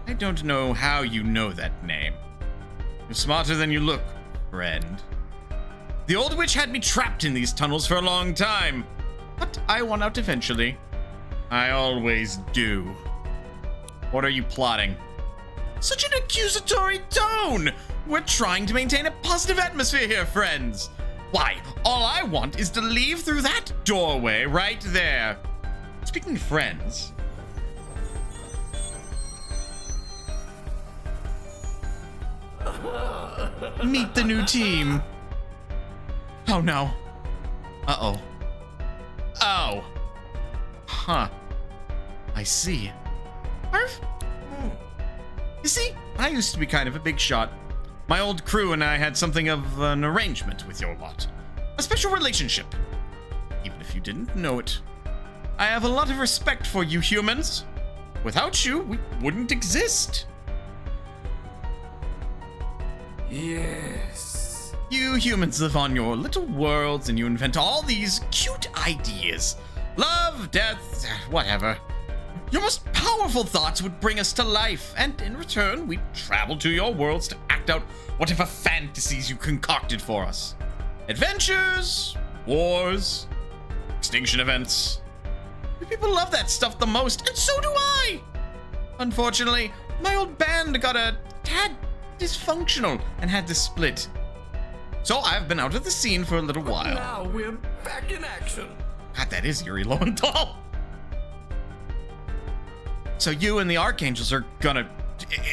I don't know how you know that name. You're smarter than you look, friend. The old witch had me trapped in these tunnels for a long time, but I won out eventually. I always do. What are you plotting? Such an accusatory tone! We're trying to maintain a positive atmosphere here, friends. Why, all I want is to leave through that doorway right there. Speaking of friends... Meet the new team. Oh no. Uh-oh. Oh. Huh. I see. Arf. You see, I used to be kind of a big shot. My old crew and I had something of an arrangement with your lot. A special relationship. Even if you didn't know it. I have a lot of respect for you humans. Without you, we wouldn't exist. Yes. You humans live on your little worlds and you invent all these cute ideas. Love, death, whatever. Your most powerful thoughts would bring us to life, and in return, we'd travel to your worlds to act out whatever fantasies you concocted for us. Adventures, wars, extinction events. You people love that stuff the most, and so do I! Unfortunately, my old band got a tad dysfunctional and had to split. So I've been out of the scene for a little while. Now we're back in action. God, that is Yuri Lowenthal. So you and the Archangels are gonna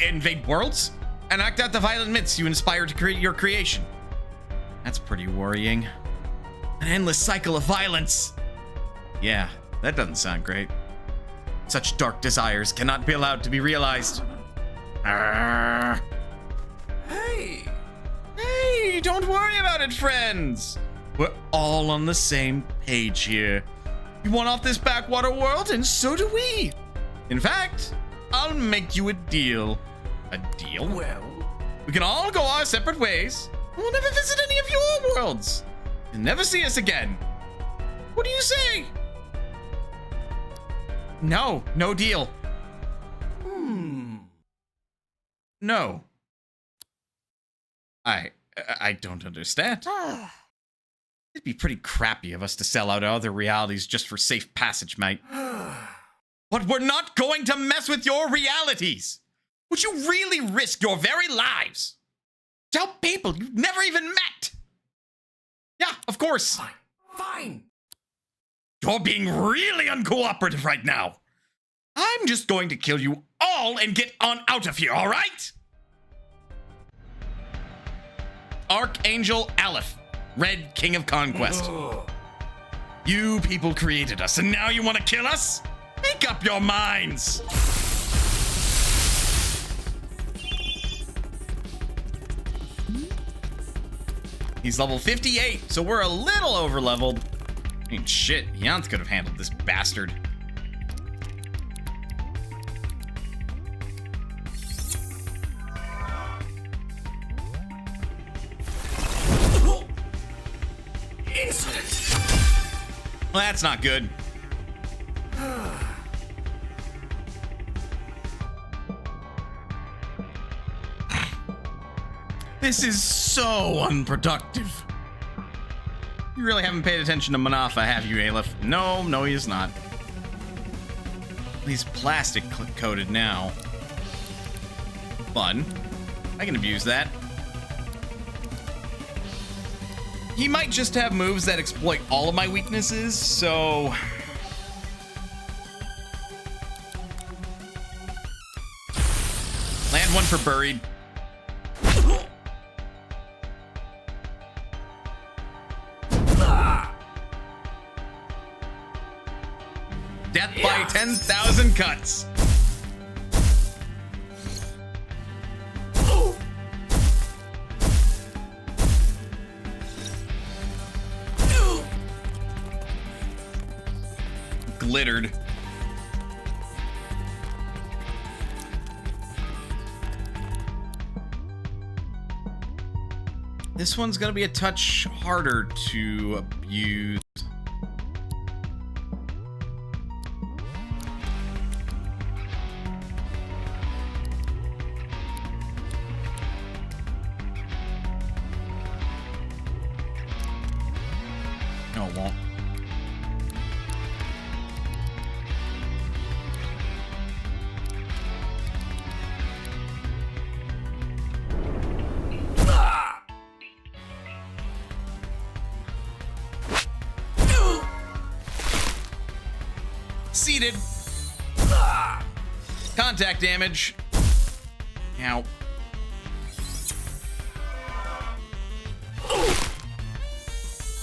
invade worlds and act out the violent myths you inspired to create your creation. That's pretty worrying. An endless cycle of violence. Yeah, that doesn't sound great. Such dark desires cannot be allowed to be realized. Arrgh. Hey. Hey, don't worry about it, friends. We're all on the same page here. You want off this backwater world, and so do we. In fact, I'll make you a deal. A deal? Well. We can all go our separate ways. We'll never visit any of your worlds. You'll never see us again. What do you say? No deal. No. I don't understand. It'd be pretty crappy of us to sell out other realities just for safe passage, mate. But we're not going to mess with your realities. Would you really risk your very lives? Tell people you've never even met. Yeah, of course. Fine. Fine. You're being really uncooperative right now. I'm just going to kill you all and get on out of here, all right? Archangel Aleph, Red King of Conquest. Ugh. You people created us, and now you want to kill us? Make up your minds! He's level 58, so we're a little over-leveled. I mean, shit, Jans could have handled this bastard. Insolent. Well, that's not good. This is so unproductive. You really haven't paid attention to Manafa, have you, Aleph? No, he is not. He's plastic coated now. Fun. I can abuse that. He might just have moves that exploit all of my weaknesses, so... Land one for buried. Death by 10,000 cuts. Glittered. This one's gonna be a touch harder to abuse. No, it won't. Seated. Contact damage. Ow.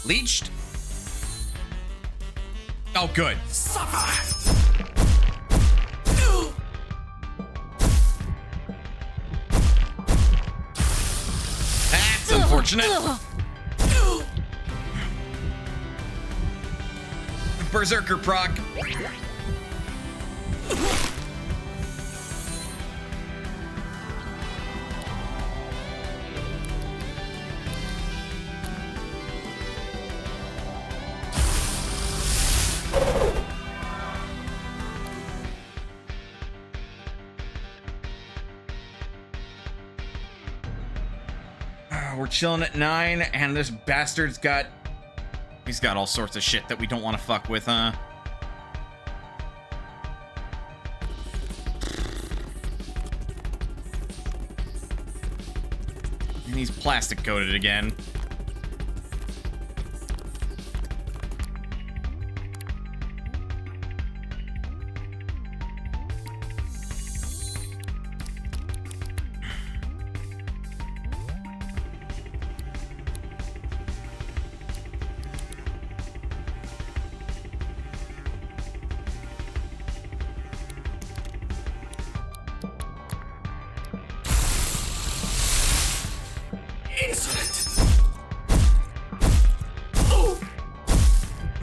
Leeched. Oh, good. That's unfortunate. Berserker proc. We're chilling at 9, and this bastard's got... He's got all sorts of shit that we don't want to fuck with, huh? And he's plastic coated again.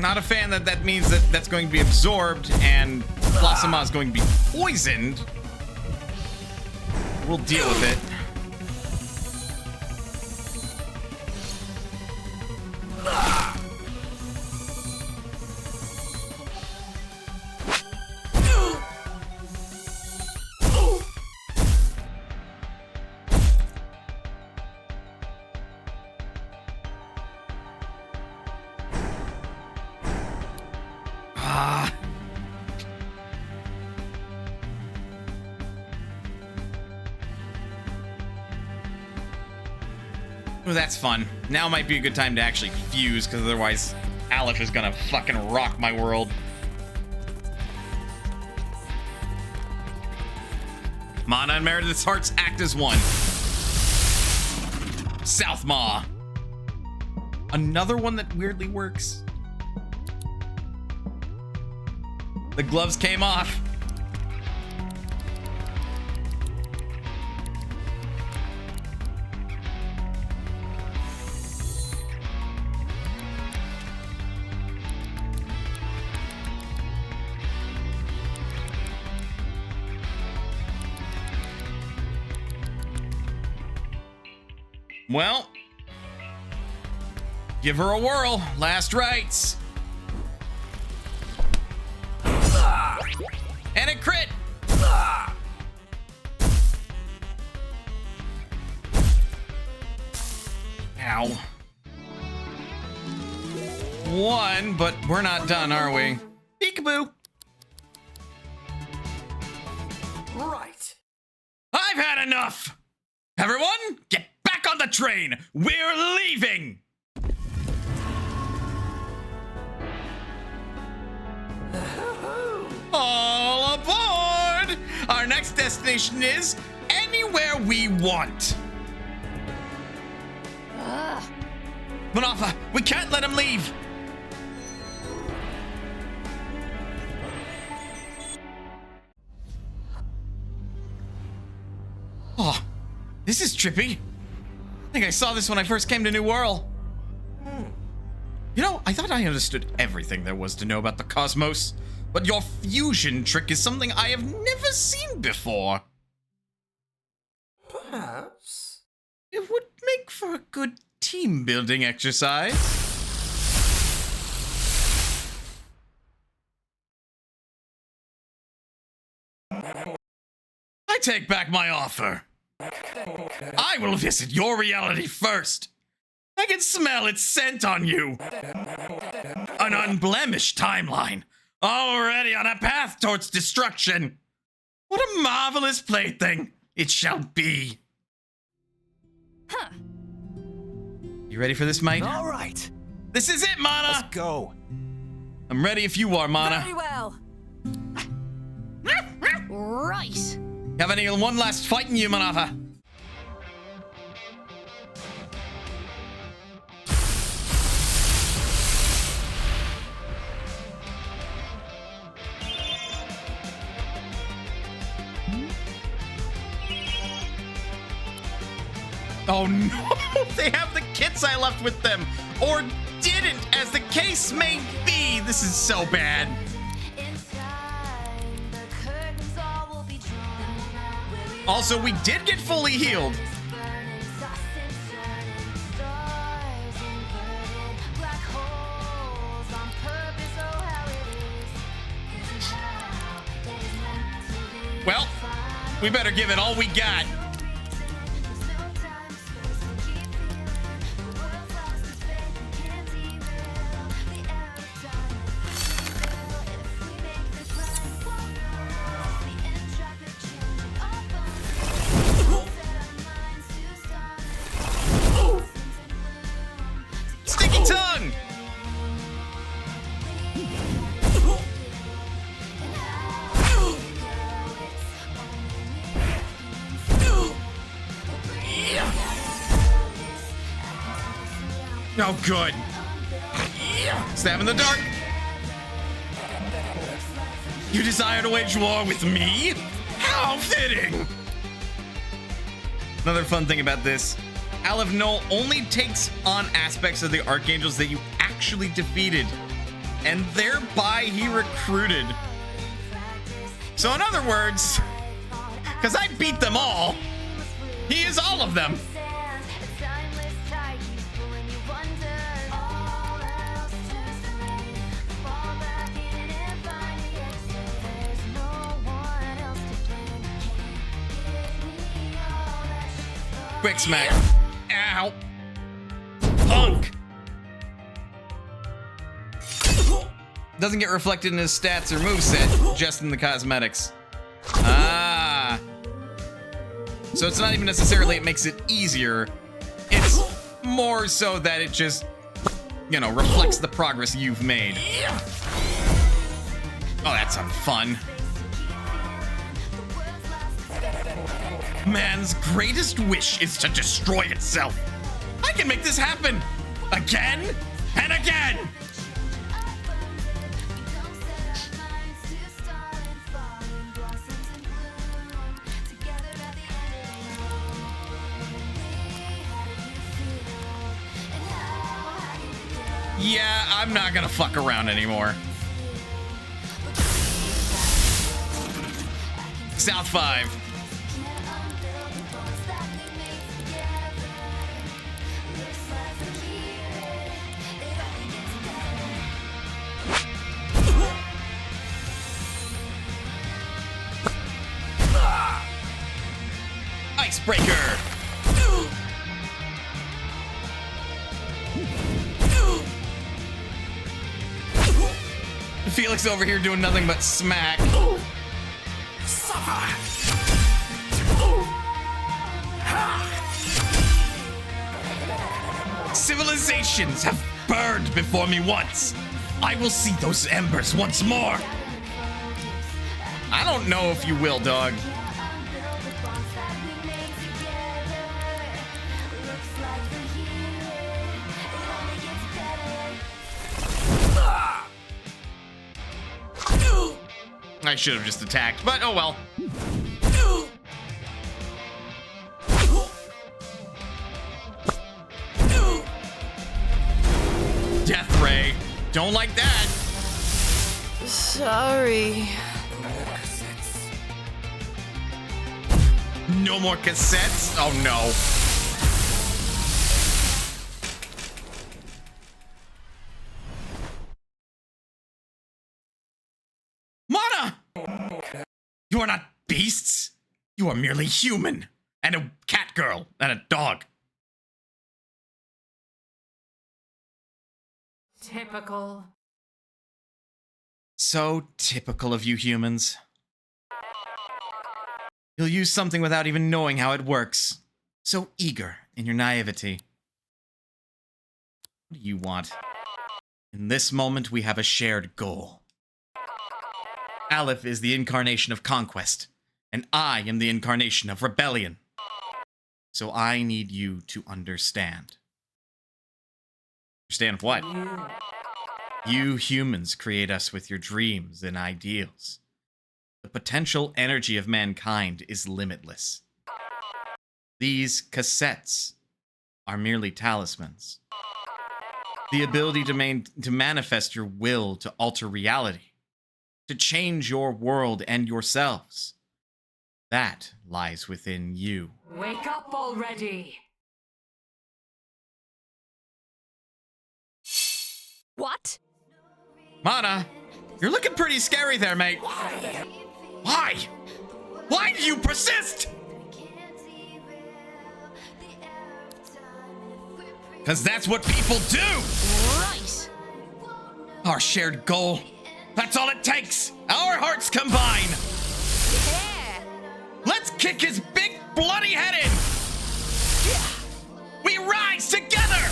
Not a fan that means that that's going to be absorbed and Blossoma is going to be poisoned. We'll deal with it. Ah. Oh, that's fun. Now might be a good time to actually fuse, because otherwise Aleph is gonna fucking rock my world. Mana and Meredith's hearts act as one. Southmaw. Another one that weirdly works. The gloves came off. Well, give her a whirl. Last rites. And a crit. Ow. One, but we're not done, are we? Peekaboo. Right. I've had enough. Everyone, get back on the train. We're leaving. All aboard! Our next destination is anywhere we want. Munafa, we can't let him leave. Oh, this is trippy. I think I saw this when I first came to New Wirral. You know, I thought I understood everything there was to know about the cosmos, but your fusion trick is something I have never seen before. Perhaps. It would make for a good team building exercise. I take back my offer. I will visit your reality first. I can smell its scent on you. An unblemished timeline, already on a path towards destruction. What a marvelous plaything it shall be. Huh. You ready for this, mate? All right. This is it, Mana. Let's go. I'm ready if you are, Mana. Very well. Right. Have any one last fight in you, Manafa? Oh no, they have the kits I left with them, or didn't, as the case may be. This is so bad. Also, we did get fully healed. Well, we better give it all we got. Sticky tongue! Oh, good. Stab in the dark. You desire to wage war with me? How fitting! Another fun thing about this, Aleph Null only takes on aspects of the Archangels that you actually defeated, and thereby he recruited. So in other words, because I beat them all, he is all of them. Quick smack. Ow. Punk. Doesn't get reflected in his stats or moveset, just in the cosmetics. Ah. So it's not even necessarily it makes it easier. It's more so that it just, you know, reflects the progress you've made. Oh, that sounds fun. Man's greatest wish is to destroy itself. I can make this happen. Again and again. Yeah, I'm not gonna fuck around anymore. South 5. Icebreaker. Felix over here doing nothing but smack. Civilizations have burned before me once. I will see those embers once more. I don't know if you will, dog. I should have just attacked, but oh well. Death Ray. Don't like that. Sorry. No more cassettes? Oh no. You are not beasts. You are merely human. And a cat girl and a dog. Typical. So typical of you humans. You'll use something without even knowing how it works. So eager in your naivety. What do you want? In this moment, we have a shared goal. Aleph is the incarnation of conquest, and I am the incarnation of rebellion. So I need you to understand. Understand what? You humans create us with your dreams and ideals. The potential energy of mankind is limitless. These cassettes are merely talismans. The ability to manifest your will to alter reality. To change your world and yourselves. That lies within you. Wake up already! What? Mana, you're looking pretty scary there, mate. Why? Why do you persist? Because that's what people do! Right. Our shared goal. That's all it takes. Our hearts combine. Yeah. Let's kick his big bloody head in. We rise together.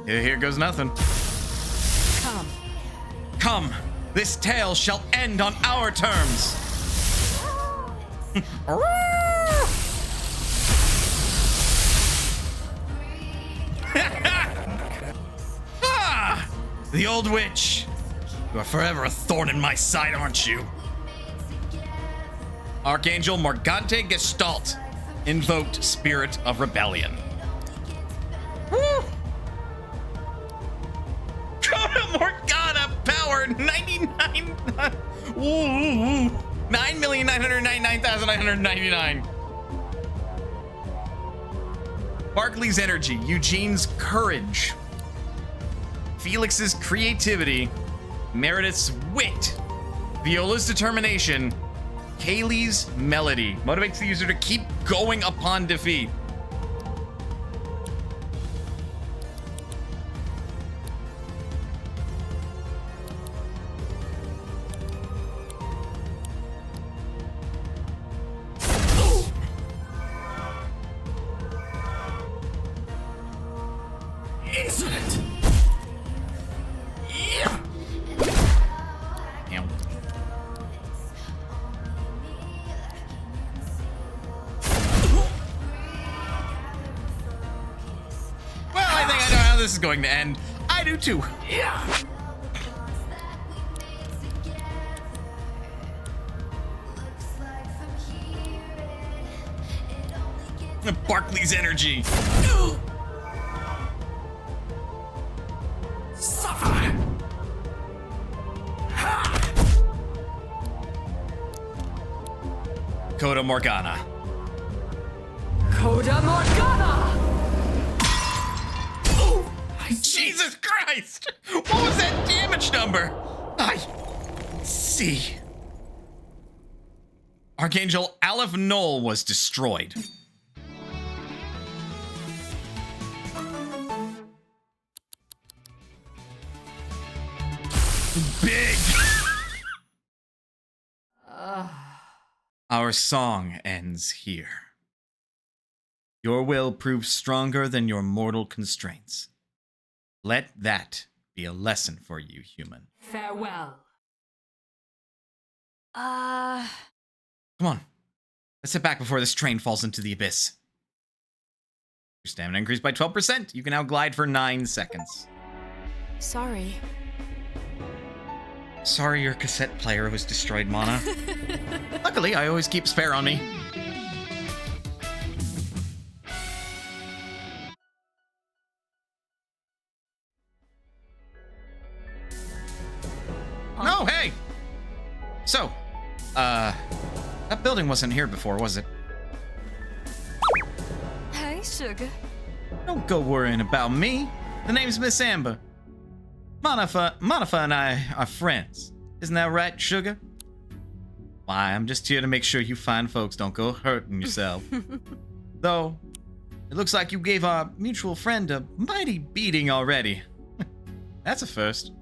Here goes nothing. Come. Come. This tale shall end on our terms. Ah, the old witch. You are forever a thorn in my side, aren't you? Archangel Morgante Gestalt. Invoked Spirit of Rebellion. Woo! Morgana power 99. Ooh, 9,999,999. Barkley's energy, Eugene's courage, Felix's creativity, Meredith's wit, Viola's determination, Kaylee's melody motivates the user to keep going upon defeat. Insolent! Yeah! Damn. Well, I think I know how this is going to end. I do too. Yeah! Barkley's energy. Suffer! Coda Morgana. Coda Morgana! Jesus Christ! What was that damage number? I see. Archangel Aleph Null was destroyed. Big. Our song ends here. Your will proves stronger than your mortal constraints. Let that be a lesson for you, human. Farewell. Come on. Let's sit back before this train falls into the abyss. Your stamina increased by 12%. You can now glide for 9 seconds. Sorry. Sorry your cassette player was destroyed, Mana. Luckily, I always keep spare on me. No, hey! So, that building wasn't here before, was it? Hey, sugar. Don't go worrying about me. The name's Miss Amber. Monifa and I are friends. Isn't that right, sugar? Why, I'm just here to make sure you fine folks don't go hurting yourself. Though, it looks like you gave our mutual friend a mighty beating already. That's a first.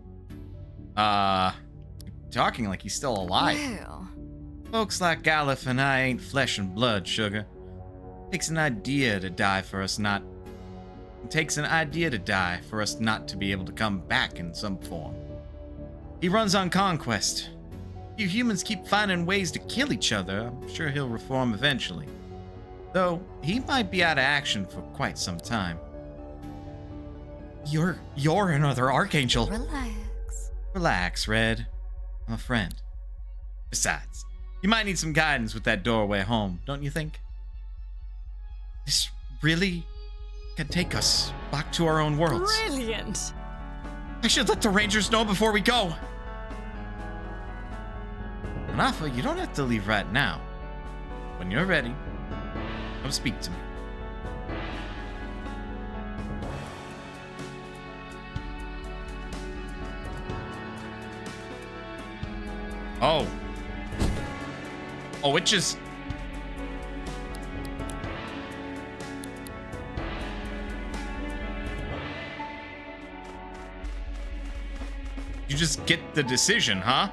Talking like he's still alive. Well. Folks like Aleph and I ain't flesh and blood, sugar. Takes an idea to die for us not... It takes an idea to die for us not to be able to come back in some form. He runs on conquest. You humans keep finding ways to kill each other. I'm sure he'll reform eventually. Though, he might be out of action for quite some time. You're another Archangel. Relax. Relax, Red. I'm a friend. Besides, you might need some guidance with that doorway home, don't you think? This really could take us back to our own worlds. Brilliant. I should let the Rangers know before we go. Manafa, you don't have to leave right now. When you're ready, come speak to me. Oh. Oh, it just... You just get the decision, huh?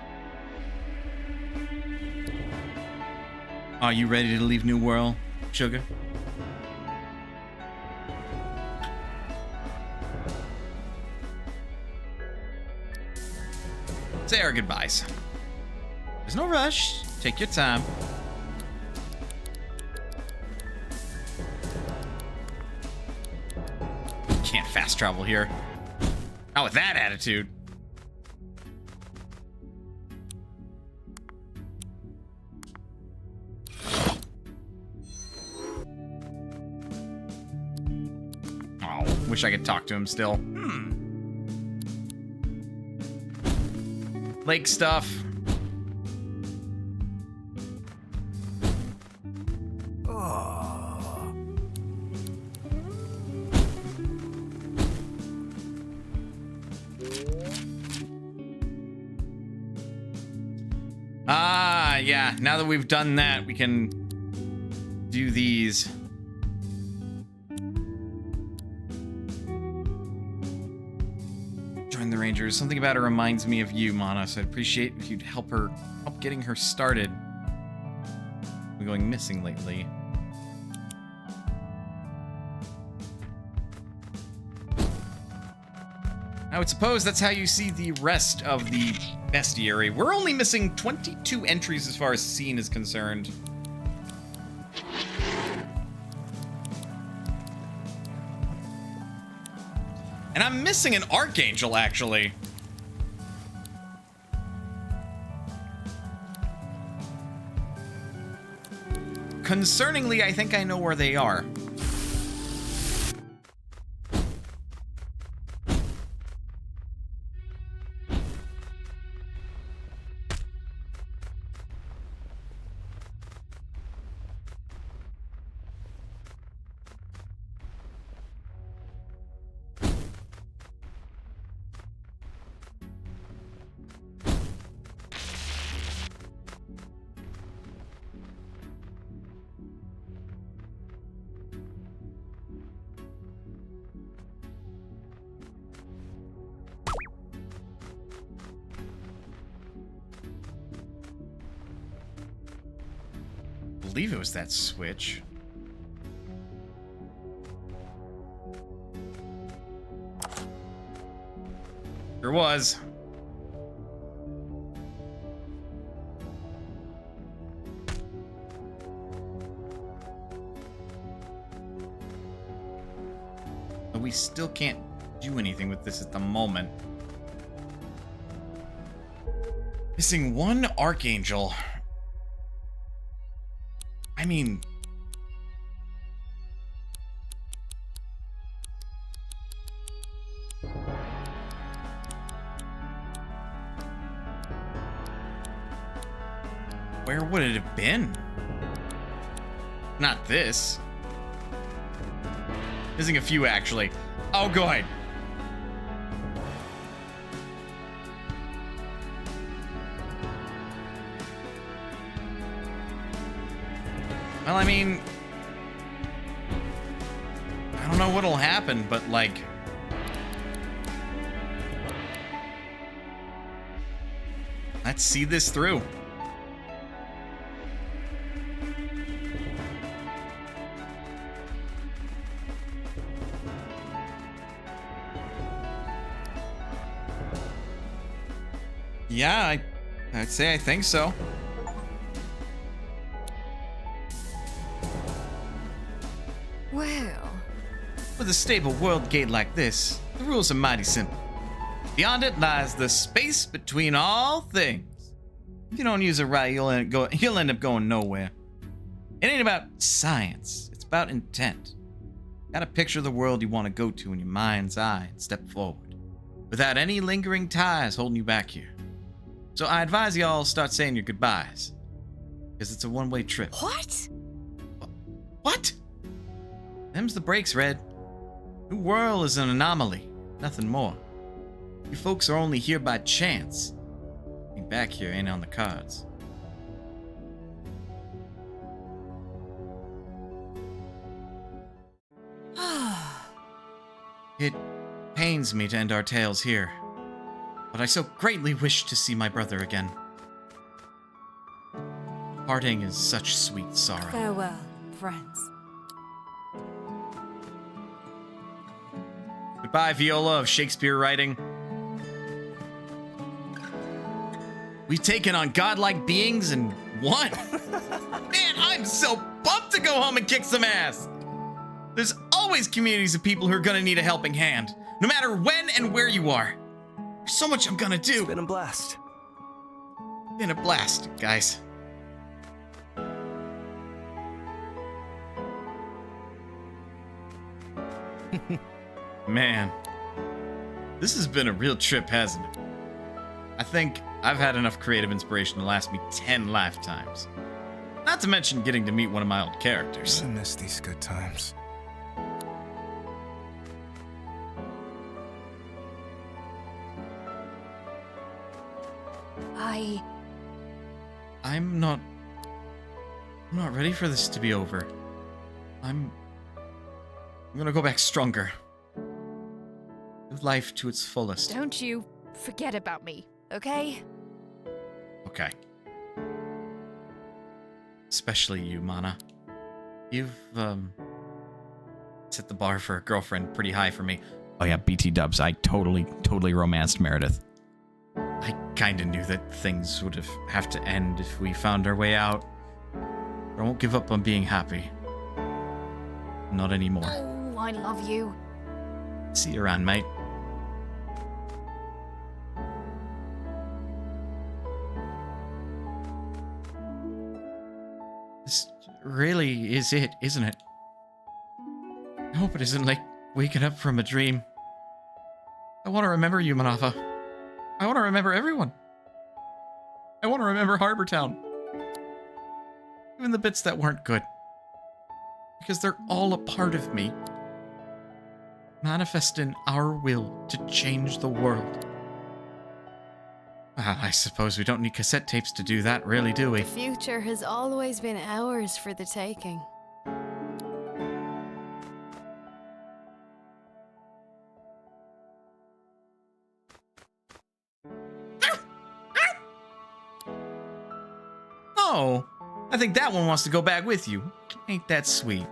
Are you ready to leave New Wirral, sugar? Say our goodbyes. There's no rush. Take your time. Can't fast travel here. Not with that attitude. Oh, wish I could talk to him still. Lake stuff. Yeah, now that we've done that, we can do these. Join the Rangers. Something about her reminds me of you, Mana, so I'd appreciate if you'd help getting her started. We're going missing lately. I would suppose that's how you see the rest of the bestiary. We're only missing 22 entries as far as scene is concerned. And I'm missing an Archangel, actually. Concerningly, I think I know where they are. I believe it was that switch. There was. But we still can't do anything with this at the moment. Missing one Archangel. I mean... where would it have been? Not this. Missing a few, actually. Oh, good. Well, I mean, I don't know what'll happen, but like, let's see this through. Yeah, I'd say I think so. Well, With a stable world gate like this, the rules are mighty simple. Beyond it lies the space between all things. If you don't use it right, you'll end up going nowhere. It ain't about science, it's about intent. Gotta picture the world you want to go to in your mind's eye and step forward, without any lingering ties holding you back here. So I advise y'all start saying your goodbyes, because it's a one-way trip. what? What? Them's the breaks, Red. New Wirral is an anomaly, nothing more. You folks are only here by chance. Being back here ain't on the cards. It pains me to end our tales here, but I so greatly wish to see my brother again. Parting is such sweet sorrow. Farewell, friends. Goodbye, Viola of Shakespeare writing. We've taken on godlike beings and won. Man, I'm so pumped to go home and kick some ass. There's always communities of people who are gonna need a helping hand, no matter when and where you are. There's so much I'm gonna do. It's been a blast. Been a blast, guys. Man, this has been a real trip, hasn't it? I think I've had enough creative inspiration to last me 10 lifetimes. Not to mention getting to meet one of my old characters. I miss these good times. I'm not ready for this to be over. I'm gonna go back stronger. Live life to its fullest. Don't you forget about me, okay? Okay. Especially you, Mana. You've, set the bar for a girlfriend pretty high for me. Oh yeah, BT dubs. I totally romanced Meredith. I kinda knew that things would have to end if we found our way out. But I won't give up on being happy. Not anymore. Oh, I love you. See you around, mate. This really is it, isn't it? I hope it isn't like waking up from a dream. I want to remember you, Manafa. I want to remember everyone. I want to remember Harbor Town. Even the bits that weren't good. Because they're all a part of me. Manifesting our will to change the world. I suppose we don't need cassette tapes to do that, really, do we? The future has always been ours for the taking. Oh, I think that one wants to go back with you. Ain't that sweet?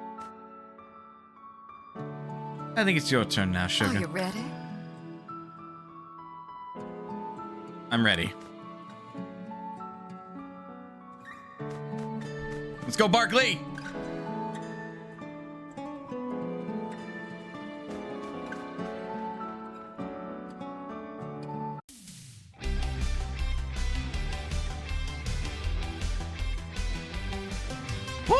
I think it's your turn now, Are sugar. you ready? I'm ready. Let's go, Barkley! Woo!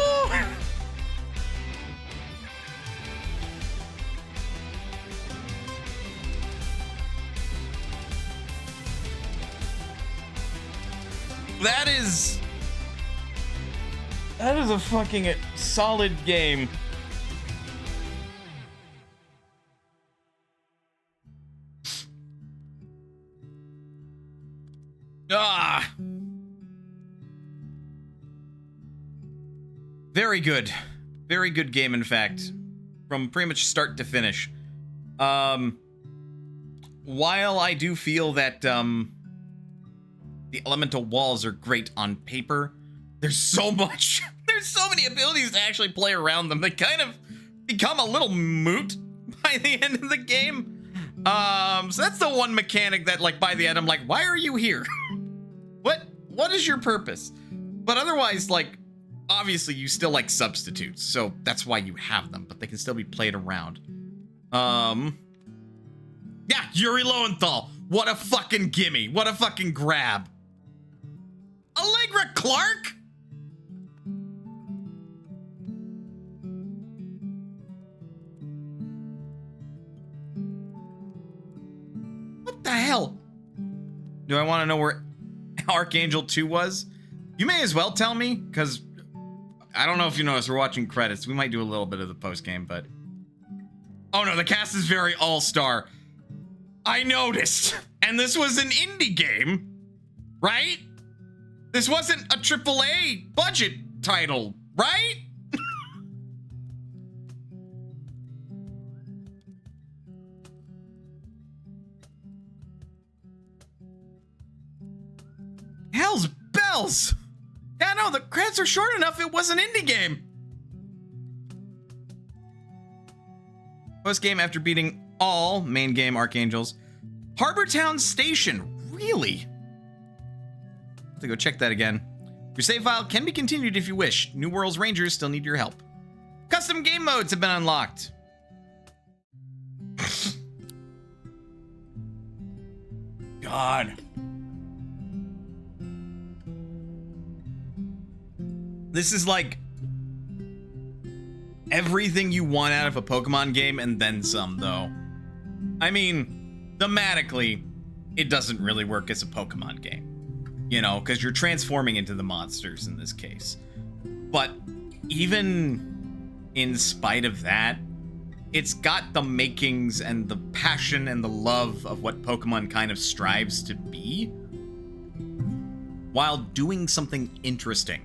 That is a fucking solid game. Ah. Very good. Very good game, in fact. From pretty much start to finish. While I do feel that, the elemental walls are great on paper, there's so much, there's so many abilities to actually play around them. They kind of become a little moot by the end of the game. So that's the one mechanic that, like, by the end, I'm like, why are you here? What is your purpose? But otherwise, like, obviously you still like substitutes, so that's why you have them, but they can still be played around. Yeah, Yuri Lowenthal. What a fucking gimme. What a fucking grab. Allegra Clark? What the hell? Do I want to know where Archangel 2 was? You may as well tell me, because I don't know if you noticed, we're watching credits. We might do a little bit of the post-game, but... Oh no, the cast is very all-star. I noticed. And this was an indie game, right? This wasn't a AAA budget title, right? Hell's bells! Yeah, no, the credits are short enough. It was an indie game. Post game after beating all main game Archangels. Harbor Town Station. Really? I have to go check that again. Your save file can be continued if you wish. New World's Rangers still need your help. Custom game modes have been unlocked. God. This is like everything you want out of a Pokemon game and then some, though. I mean, thematically, it doesn't really work as a Pokemon game. You know, because you're transforming into the monsters in this case. But even in spite of that, it's got the makings and the passion and the love of what Pokemon kind of strives to be, while doing something interesting.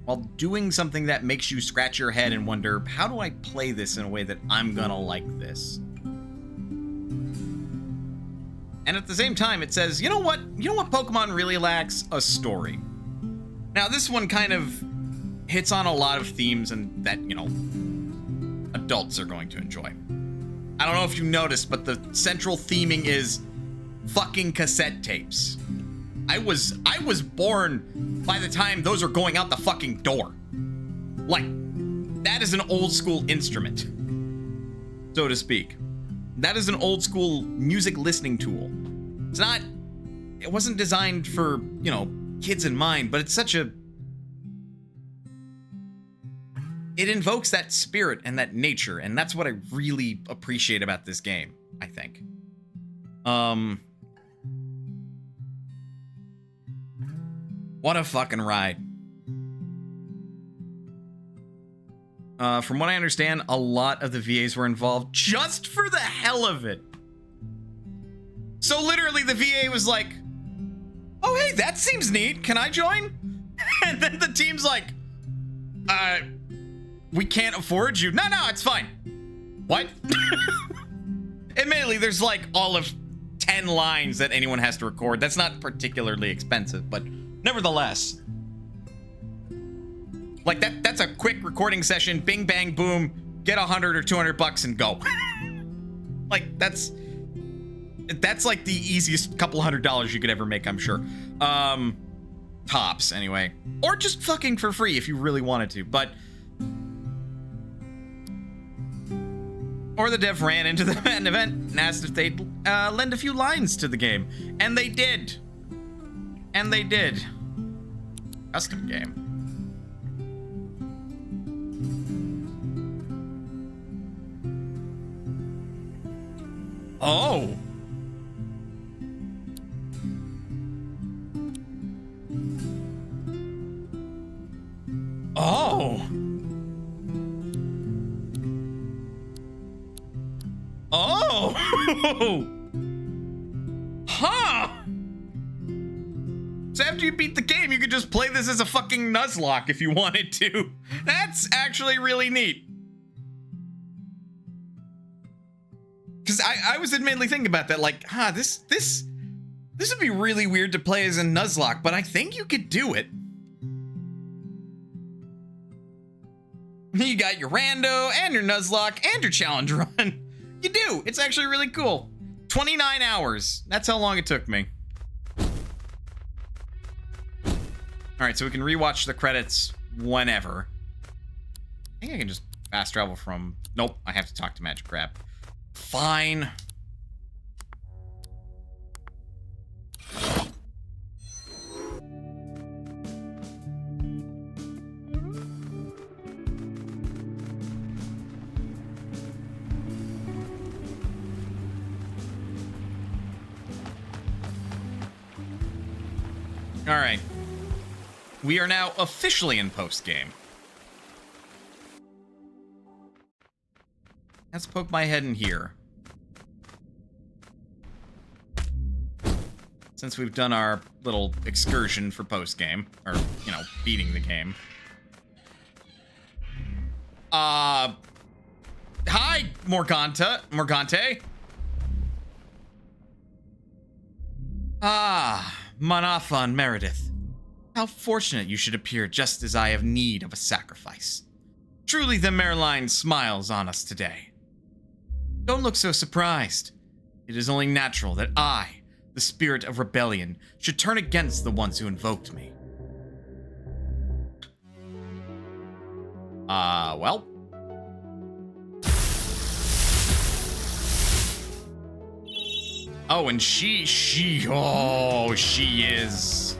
While doing something that makes you scratch your head and wonder, how do I play this in a way that I'm gonna like this? And at the same time, it says, you know what Pokemon really lacks? A story. Now, this one kind of hits on a lot of themes and that, you know, adults are going to enjoy. I don't know if you noticed, but the central theming is fucking cassette tapes. I was born by the time those are going out the fucking door. Like, that is an old school instrument, so to speak. That is an old school music listening tool. It wasn't designed for, you know, kids in mind, but it's such a, it invokes that spirit and that nature, and that's what I really appreciate about this game, I think. What a fucking ride. From what I understand, a lot of the VAs were involved just for the hell of it. So literally the VA was like, oh, hey, that seems neat. Can I join? And then the team's like, we can't afford you. No, it's fine. What? Admittedly, there's like all of 10 lines that anyone has to record. That's not particularly expensive, but nevertheless. Like that's a quick recording session, bing, bang, boom, get $100 or $200 and go. Like that's like the easiest couple $100 you could ever make, I'm sure. Tops, anyway. Or just fucking for free if you really wanted to, but... Or the dev ran into the event and asked if they'd lend a few lines to the game. And they did. And they did. Custom game. Oh. Oh. Oh. Huh. So after you beat the game, you could just play this as a fucking Nuzlocke if you wanted to. That's actually really neat. Because I was admittedly thinking about that, like, this would be really weird to play as a Nuzlocke, but I think you could do it. You got your rando and your Nuzlocke and your challenge run. You do. It's actually really cool. 29 hours. That's how long it took me. All right, so we can rewatch the credits whenever. I think I can just fast travel from... Nope, I have to talk to Magic Crab. Fine. All right. We are now officially in post-game. Let's poke my head in here. Since we've done our little excursion for post-game, or, you know, beating the game. Hi, Morgante. Manafan Meredith. How fortunate you should appear just as I have need of a sacrifice. Truly the Mareline smiles on us today. Don't look so surprised. It is only natural that I, the spirit of rebellion, should turn against the ones who invoked me. Well. Oh, and she is.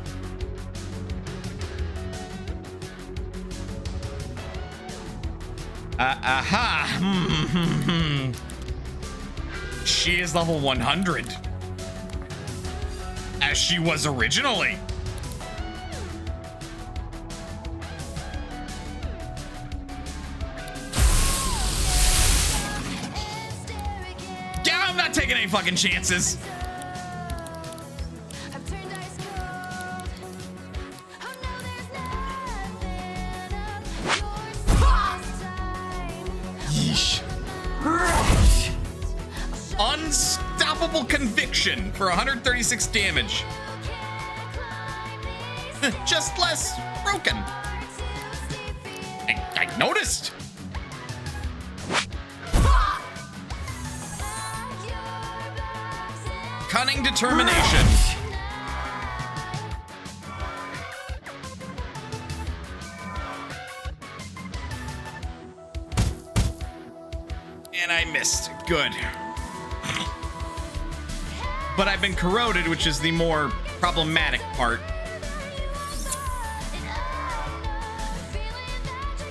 She is level 100. As she was originally. Yeah, I'm not taking any fucking chances. Unstoppable conviction for 136 damage. Just less broken. I noticed. cunning determination. And I missed. Good. But I've been corroded, which is the more problematic part.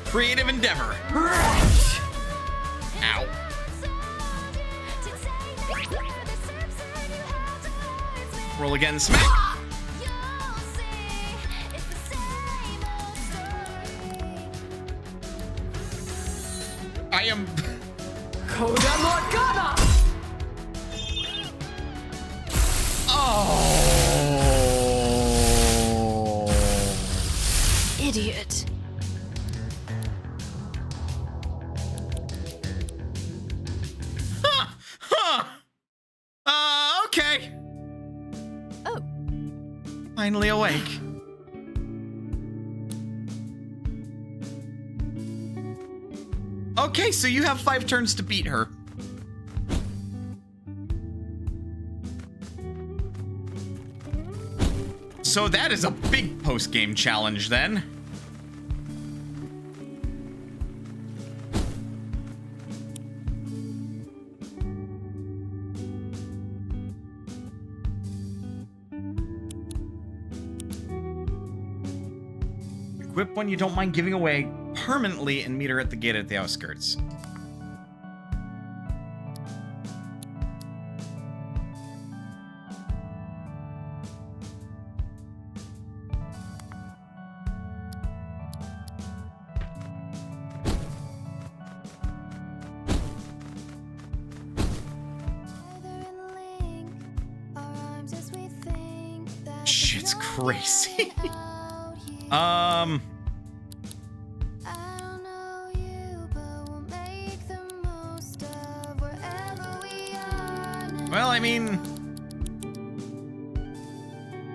Creative endeavor. Ow. Roll again, smack. I am... Coda Morgana! Oh. Idiot. Okay. Oh. Finally awake. Okay, so you have 5 turns to beat her. So that is a big post-game challenge then. Equip one you don't mind giving away permanently and meet her at the gate at the outskirts. Shit's crazy. Well, I mean...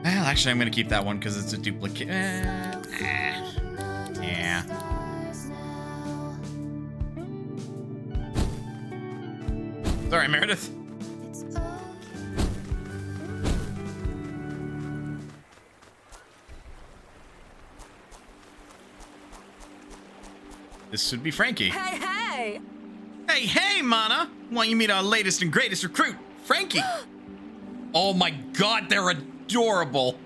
Well, actually, I'm gonna keep that one because it's a duplicate. Yeah. Sorry, Meredith. This would be Frankie. Hey, hey! Hey, hey, Mana! Want you to meet our latest and greatest recruit, Frankie? Oh my god, they're adorable.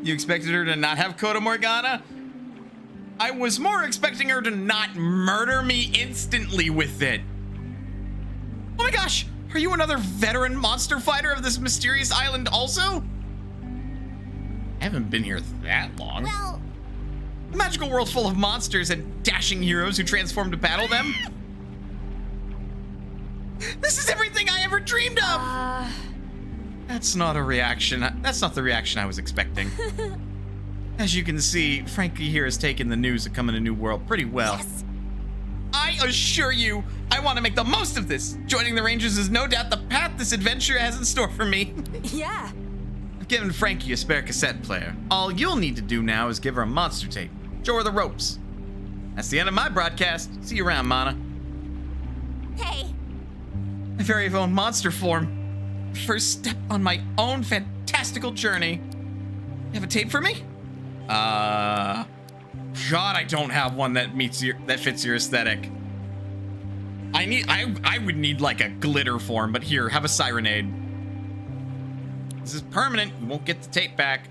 You expected her to not have Coda Morgana? I was more expecting her to not murder me instantly with it. Oh my gosh, are you another veteran monster fighter of this mysterious island also? I haven't been here that long. Well, A magical world full of monsters and dashing heroes who transform to battle them. This is everything I ever dreamed of! That's not a reaction. That's not the reaction I was expecting. As you can see, Frankie here has taken the news of coming to New World pretty well. yes. I assure you, I want to make the most of this. Joining the Rangers is no doubt the path this adventure has in store for me. Yeah. I've given Frankie a spare cassette player. All you'll need to do now is give her a monster tape. Show her the ropes. That's the end of my broadcast. See you around, Mana. Hey, My very own monster form. First step on my own fantastical journey. You have a tape for me? God, I don't have one that fits your aesthetic. I would need like a glitter form, but here, have a Sirenade. This is permanent. You won't get the tape back.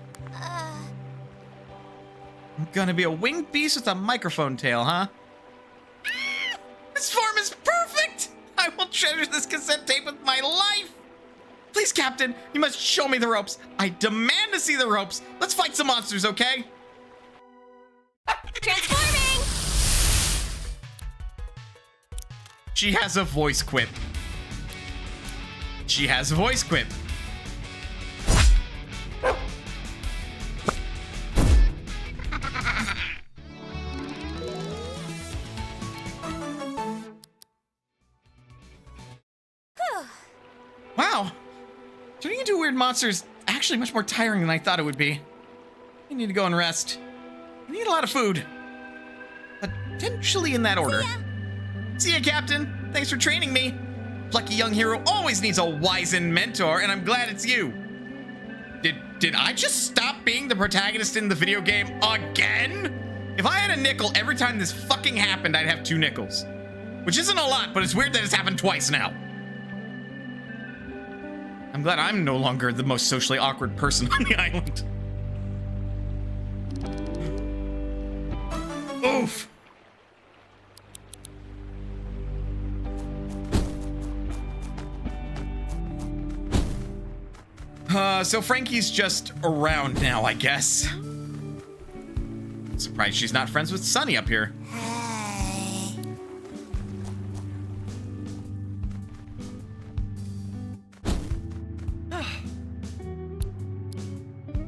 I'm gonna be a winged beast with a microphone tail, huh? This form is perfect! I will treasure this cassette tape with my life! Please, Captain, you must show me the ropes. I demand to see the ropes. Let's fight some monsters, okay? transforming! She has a voice quip. She has a voice quip. Wow. Turning into a weird monster is actually much more tiring than I thought it would be. I need to go and rest. I need a lot of food. Potentially in that order. See ya, Captain. Thanks for training me. plucky young hero always needs a wizened mentor, and I'm glad it's you. Did I just stop being the protagonist in the video game again? If I had a nickel every time this fucking happened, I'd have 2 nickels. Which isn't a lot, but it's weird that it's happened twice now. I'm glad I'm no longer the most socially awkward person on the island. Oof. So Frankie's just around now, I guess. Surprised she's not friends with Sunny up here.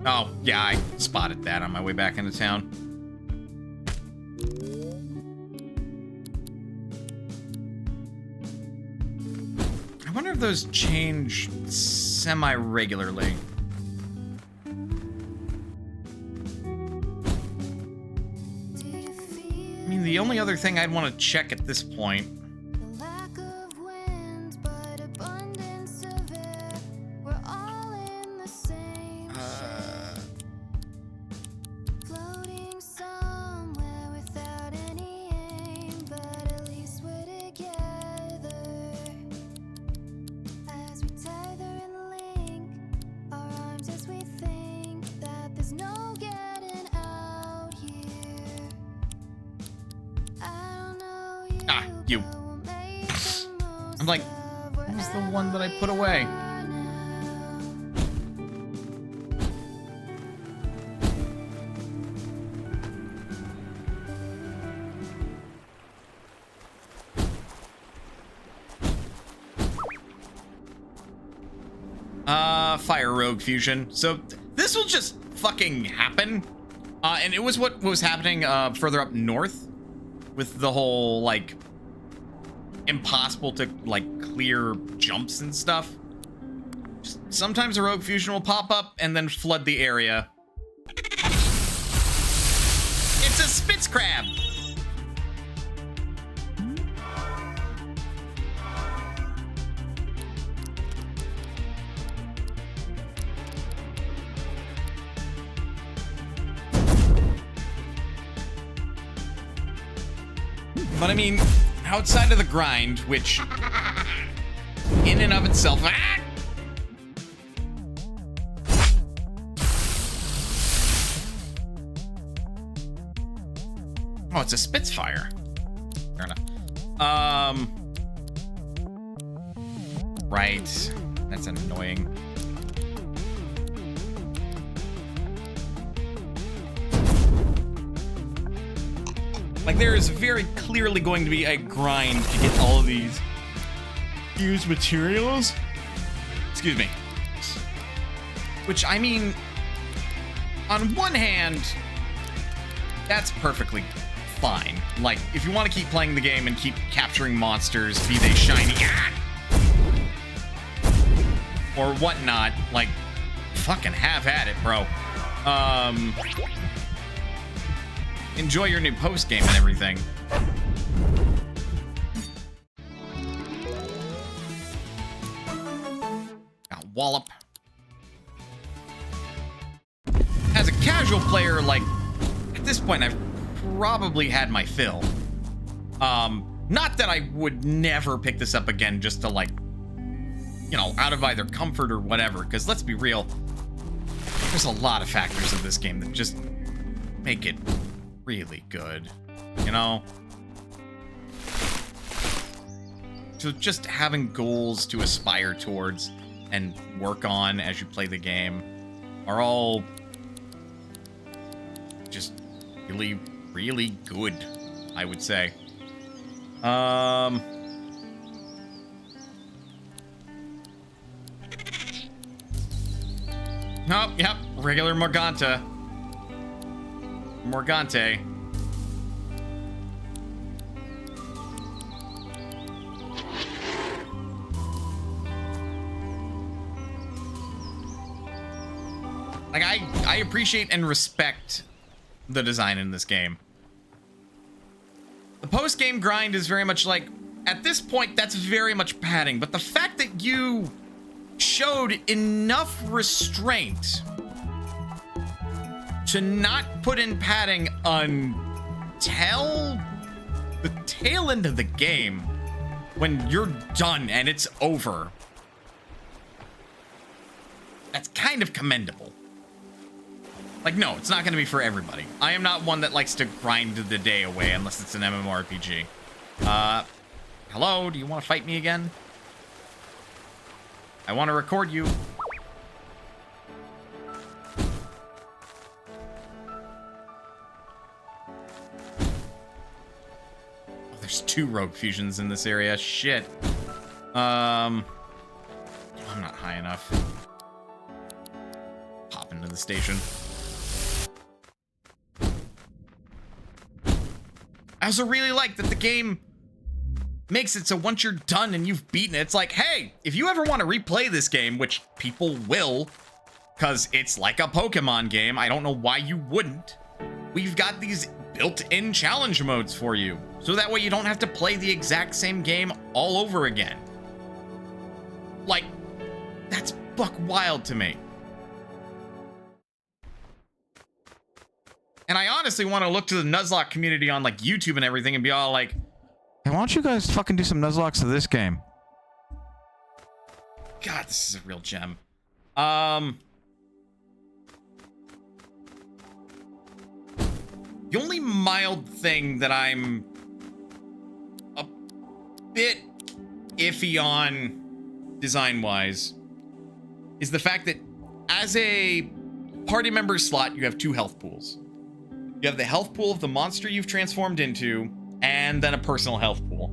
Oh, yeah, I spotted that on my way back into town. I wonder if those change semi-regularly. I mean, the only other thing I'd want to check at this point. I'm like, what was the one that I put away? Fire rogue fusion. So this will just fucking happen. And it was what was happening further up north with the whole like impossible to like clear jumps and stuff. Just sometimes a rogue fusion will pop up and then flood the area. It's a Spitz crab. But I mean, outside of the grind, which in and of itself, oh, it's a Spitfire. Fair enough. Right. That's annoying. Like, there is very clearly going to be a grind to get all of these used materials. Excuse me. Which, I mean, on one hand, that's perfectly fine. Like, if you want to keep playing the game and keep capturing monsters, be they shiny or whatnot, like, fucking have at it, bro. Enjoy your new post game and everything. Wallop. As a casual player, like, at this point, I've probably had my fill. Not that I would never pick this up again just to, like, you know, out of either comfort or whatever, because let's be real, there's a lot of factors of this game that just make it really good, you know? So just having goals to aspire towards and work on as you play the game are all just really, really good, I would say. Oh, yep, regular Morgante. Like, I appreciate and respect the design in this game. The post-game grind is very much like, at this point, that's very much padding. But the fact that you showed enough restraint to not put in padding until the tail end of the game, when you're done and it's over, that's kind of commendable. Like, no, it's not going to be for everybody. I am not one that likes to grind the day away unless it's an MMORPG. Hello, do you want to fight me again? I want to record you. Oh, there's 2 rogue fusions in this area. Shit. I'm not high enough. Pop into the station. I also really like that the game makes it so once you're done and you've beaten it, it's like, hey, if you ever want to replay this game, which people will, because it's like a Pokemon game, I don't know why you wouldn't, we've got these built-in challenge modes for you. So that way you don't have to play the exact same game all over again. Like, that's buck wild to me. And I honestly want to look to the Nuzlocke community on like YouTube and everything and be all like, hey, why don't you guys fucking do some Nuzlocks to this game? God, this is a real gem. The only mild thing that I'm a bit iffy on design-wise is the fact that as a party member slot, you have 2 health pools. You have the health pool of the monster you've transformed into, and then a personal health pool.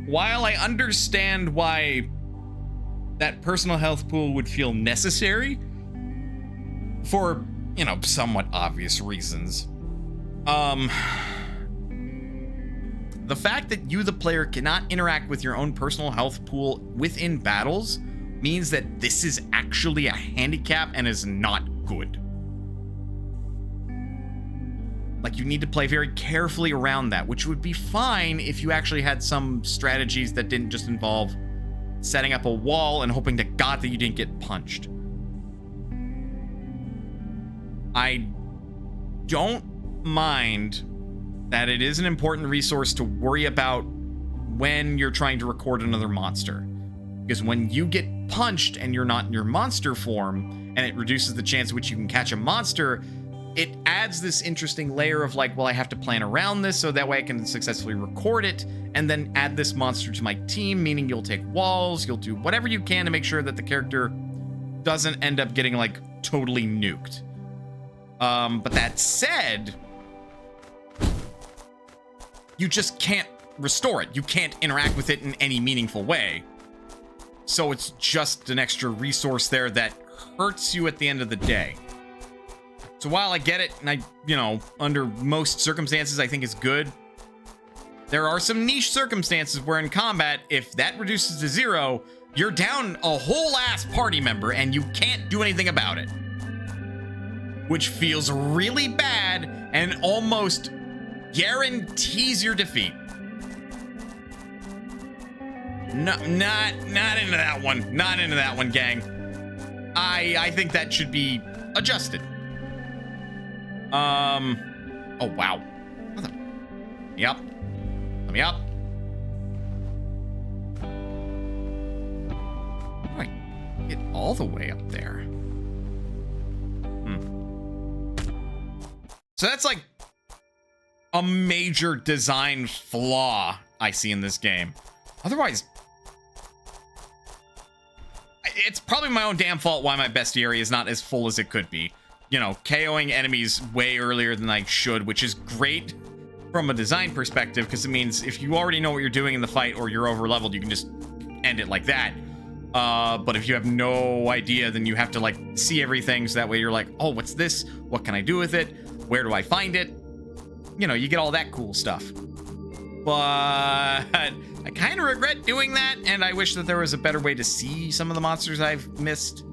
While I understand why that personal health pool would feel necessary for, you know, somewhat obvious reasons, the fact that you, the player, cannot interact with your own personal health pool within battles means that this is actually a handicap and is not good. Like, you need to play very carefully around that, which would be fine if you actually had some strategies that didn't just involve setting up a wall and hoping to God that you didn't get punched. I don't mind that it is an important resource to worry about when you're trying to record another monster. Because when you get punched and you're not in your monster form, and it reduces the chance at which you can catch a monster, it adds this interesting layer of like, well, I have to plan around this so that way I can successfully record it and then add this monster to my team, meaning you'll take walls, you'll do whatever you can to make sure that the character doesn't end up getting like totally nuked. But that said, you just can't restore it. You can't interact with it in any meaningful way. So it's just an extra resource there that hurts you at the end of the day. So while I get it, and I, you know, under most circumstances, I think it's good, there are some niche circumstances where in combat, if that reduces to 0, you're down a whole ass party member and you can't do anything about it. Which feels really bad and almost guarantees your defeat. Not into that one. Not into that one, gang. I think that should be adjusted. Oh, wow. Let me up. Let me up. How do I get all the way up there? So that's like a major design flaw I see in this game. Otherwise, it's probably my own damn fault why my best area is not as full as it could be. You know, KOing enemies way earlier than I should, which is great from a design perspective, because it means if you already know what you're doing in the fight or you're over leveled, you can just end it like that. But if you have no idea, then you have to like see everything, so that way you're like, oh, what's this? What can I do with it? Where do I find it? You know, you get all that cool stuff. But I kind of regret doing that, and I wish that there was a better way to see some of the monsters I've missed.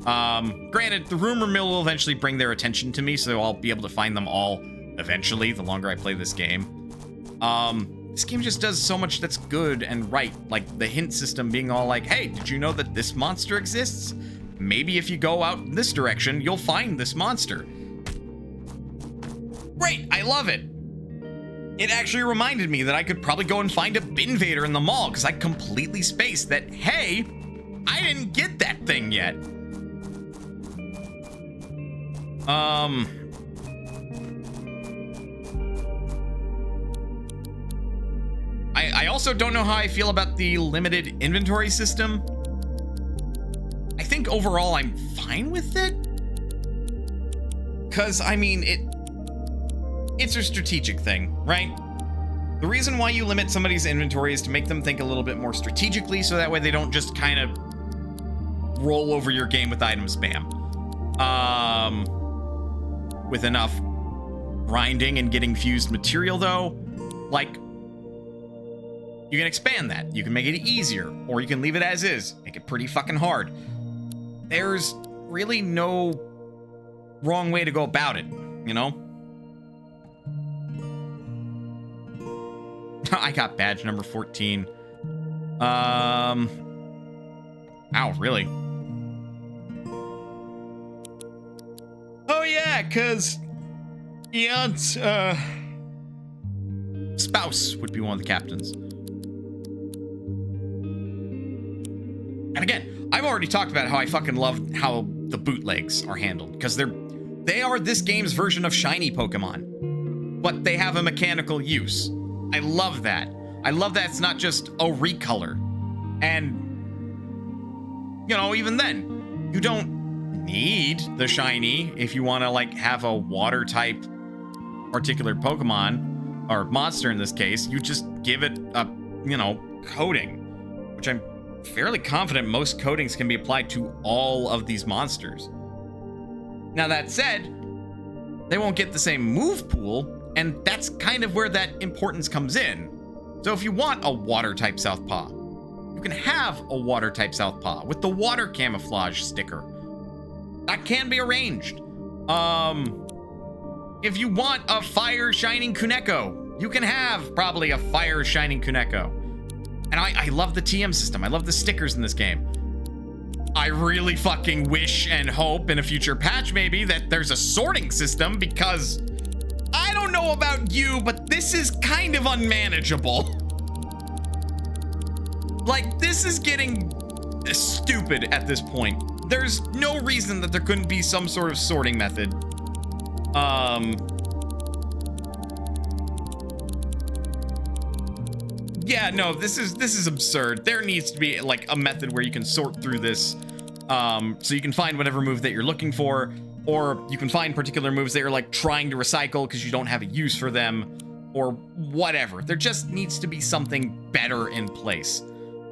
Granted, the rumor mill will eventually bring their attention to me, so I'll be able to find them all eventually, the longer I play this game. This game just does so much that's good and right. Like the hint system being all like, hey, did you know that this monster exists? Maybe if you go out in this direction, you'll find this monster. Great, I love it. It actually reminded me that I could probably go and find a bin vader in the mall because I completely spaced that, hey, I didn't get that thing yet. I also don't know how I feel about the limited inventory system. I think overall I'm fine with it. Because, I mean, it's a strategic thing, right? The reason why you limit somebody's inventory is to make them think a little bit more strategically, so that way they don't just kind of roll over your game with item spam. With enough grinding and getting fused material, though, like, you can expand that. You can make it easier, or you can leave it as is. Make it pretty fucking hard. There's really no wrong way to go about it, you know? I got badge number 14. Ow, really? Oh yeah, cause Iant's spouse would be one of the captains. And again, I've already talked about how I fucking love how the bootlegs are handled, because they are this game's version of shiny Pokemon, but they have a mechanical use. I love that. I love that it's not just a recolor. And, you know, even then, you don't need the shiny if you want to, like, have a water type particular Pokemon, or monster in this case. You just give it a, you know, coating, which I'm fairly confident most coatings can be applied to all of these monsters. Now, that said, they won't get the same move pool, and that's kind of where that importance comes in. So if you want a water type Southpaw, you can have a water type Southpaw with the water camouflage sticker. That can be arranged. If you want a fire shining Kuneko, you can have probably a fire shining Kuneko. And I love the TM system. I love the stickers in this game. I really fucking wish and hope in a future patch maybe that there's a sorting system, because I don't know about you, but this is kind of unmanageable. Like, this is getting stupid at this point. There's no reason that there couldn't be some sort of sorting method. Yeah, no, this is absurd. There needs to be like a method where you can sort through this, so you can find whatever move that you're looking for, or you can find particular moves that you're like trying to recycle because you don't have a use for them, or whatever. There just needs to be something better in place.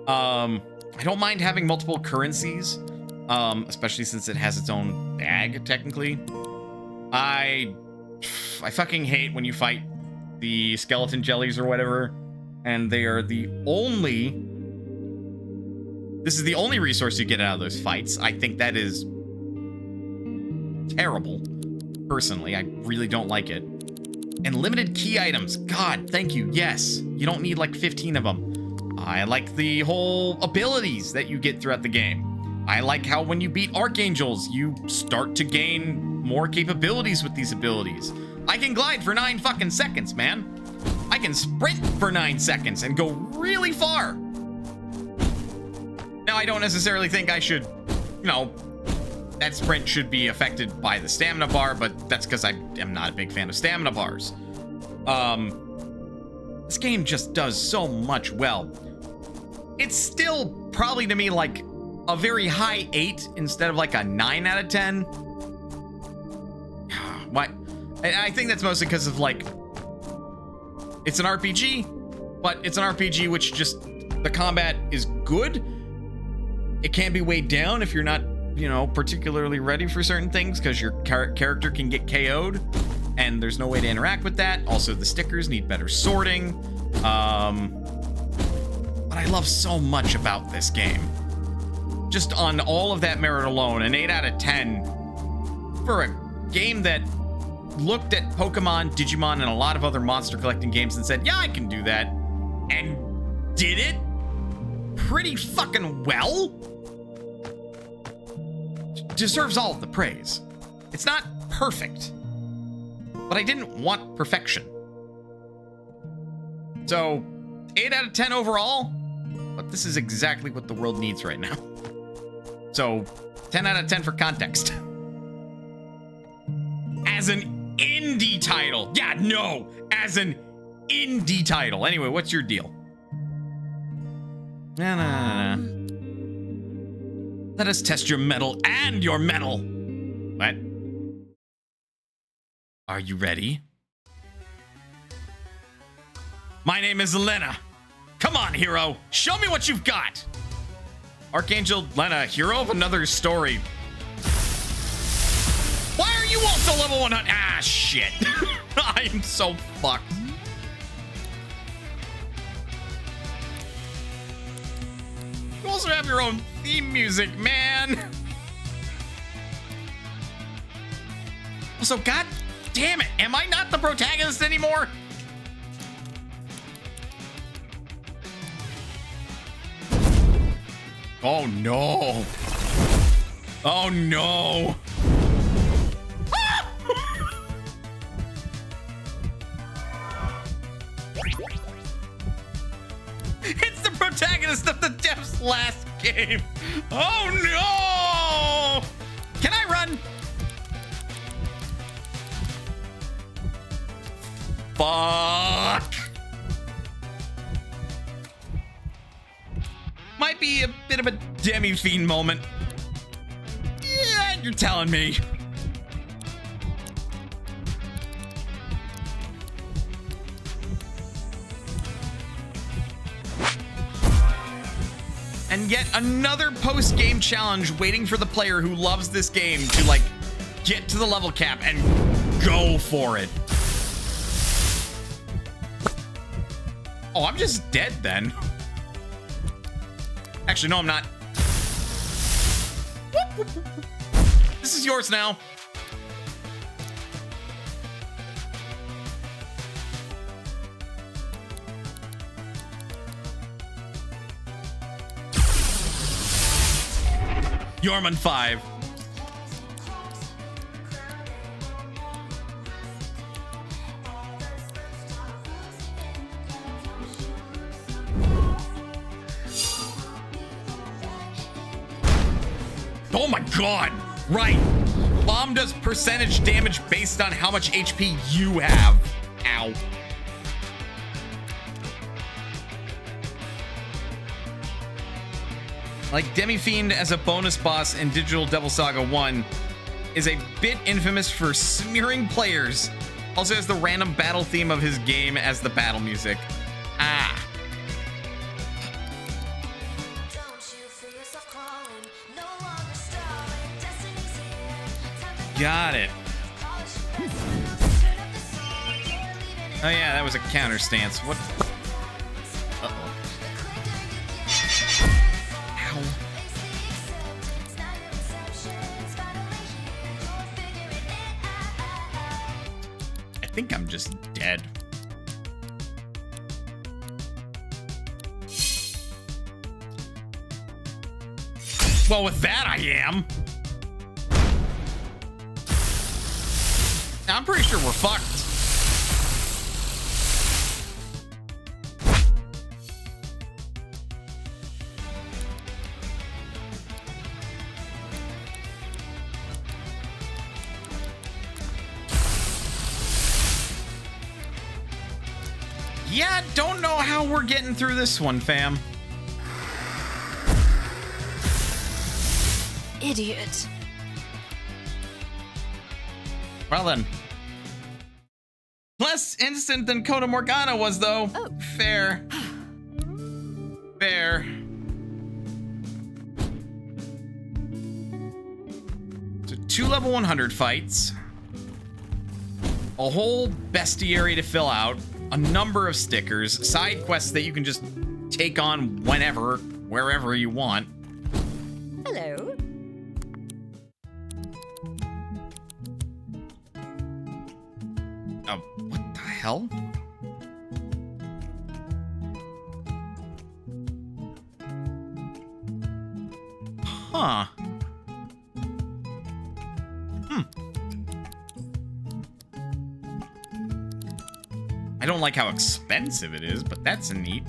I don't mind having multiple currencies, especially since it has its own bag, technically. I fucking hate when you fight the skeleton jellies or whatever, and they are the only... This is the only resource you get out of those fights. I think that is terrible. Personally, I really don't like it. And limited key items. God, thank you. Yes, you don't need like 15 of them. I like the whole abilities that you get throughout the game. I like how when you beat Archangels, you start to gain more capabilities with these abilities. I can glide for 9 fucking seconds, man. I can sprint for 9 seconds and go really far. Now, I don't necessarily think I should, you know, that sprint should be affected by the stamina bar, but that's because I am not a big fan of stamina bars. This game just does so much well. It's still probably to me like a very high 8 instead of like a 9 out of 10. What? I think that's mostly because of like, it's an RPG, but it's an RPG which just, the combat is good. It can be weighed down if you're not, you know, particularly ready for certain things, because your character can get KO'd and there's no way to interact with that. Also, the stickers need better sorting. But I love so much about this game. Just on all of that merit alone, an 8 out of 10 for a game that looked at Pokemon, Digimon, and a lot of other monster collecting games and said, yeah, I can do that. and did it pretty fucking well. Deserves all of the praise. It's not perfect, but I didn't want perfection. So, 8 out of 10 overall, but this is exactly what the world needs right now. So, 10 out of 10 for context. As an indie title. Yeah, no, as an indie title. Anyway, what's your deal? Nah. Let us test your metal and your metal. What? Are you ready? My name is Lena. Come on, hero. Show me what you've got. Archangel Lena, hero of another story. Why are you also level 100? Ah, shit. I am so fucked. You also have your own theme music, man. Also, god damn it. Am I not the protagonist anymore? Oh no. Oh no. It's the protagonist of the dev's last game. Oh no. Can I run? Fuck. Might be a bit of a demi-fiend moment. Yeah, you're telling me. And yet another post-game challenge waiting for the player who loves this game to, like, get to the level cap and go for it. Oh, I'm just dead then. Actually, no, I'm not. This is yours now. Yorman 5. Oh my god! Right! Bomb does percentage damage based on how much HP you have. Ow. Like Demi-Fiend as a bonus boss in Digital Devil Saga 1 is a bit infamous for smearing players. Also has the random battle theme of his game as the battle music. Ah. Got it. Oh yeah, that was a counter stance. What? Uh-oh. Ow. I think I'm just dead. Well, with that, I am. I'm pretty sure we're fucked. Yeah, don't know how we're getting through this one, fam. Idiot. Well then. Less instant than Coda Morgana was, though. Oh. Fair. Fair. So 2 level 100 fights. A whole bestiary to fill out. A number of stickers. Side quests that you can just take on whenever, wherever you want. Hello. Oh, what the hell? Huh. I don't like how expensive it is, but that's neat.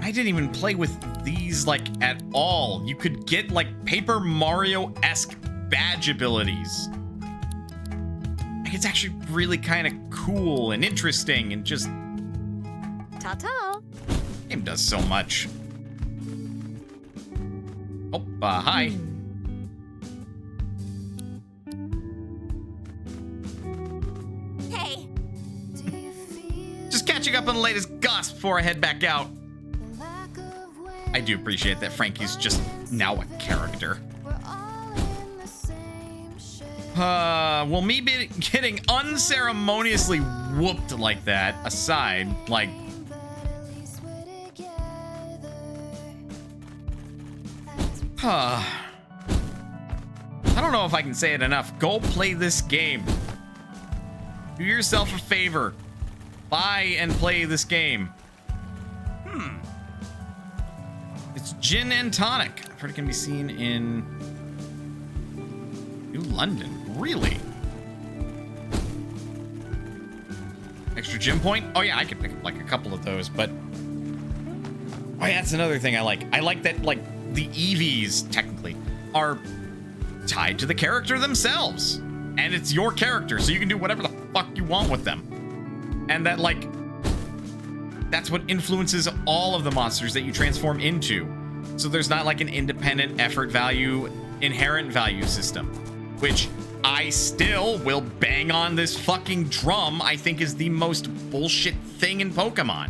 I didn't even play with these, like, at all. You could get, like, Paper Mario-esque badge abilities. Like, it's actually really kind of cool and interesting and just... Ta-ta. Game does so much. Oh, hi. Hey. Just catching up on the latest goss before I head back out. I do appreciate that Frankie's just now a character. Well, me getting unceremoniously whooped like that aside, like... I don't know if I can say it enough. Go play this game. Do yourself a favor. Buy and play this game. It's gin and tonic. I've heard it can be seen in New London. Really? Extra gym point? Oh yeah, I could pick up like a couple of those, but... Oh yeah, that's another thing I like. I like that, like, the EVs, technically, are tied to the character themselves. And it's your character, so you can do whatever the fuck you want with them. And that, like... That's what influences all of the monsters that you transform into. So there's not like an independent effort value, inherent value system, which I still will bang on this fucking drum. I think is the most bullshit thing in Pokemon.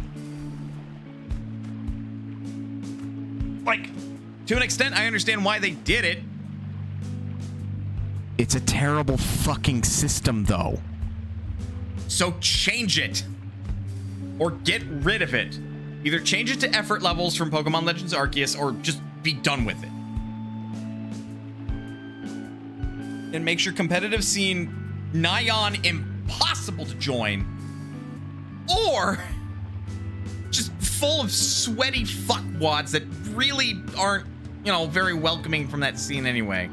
Like, to an extent, I understand why they did it. It's a terrible fucking system, though. So change it. Or get rid of it. Either change it to effort levels from Pokemon Legends Arceus, or just be done with it. It makes your competitive scene nigh on impossible to join. Or just full of sweaty fuckwads that really aren't, you know, very welcoming from that scene anyway.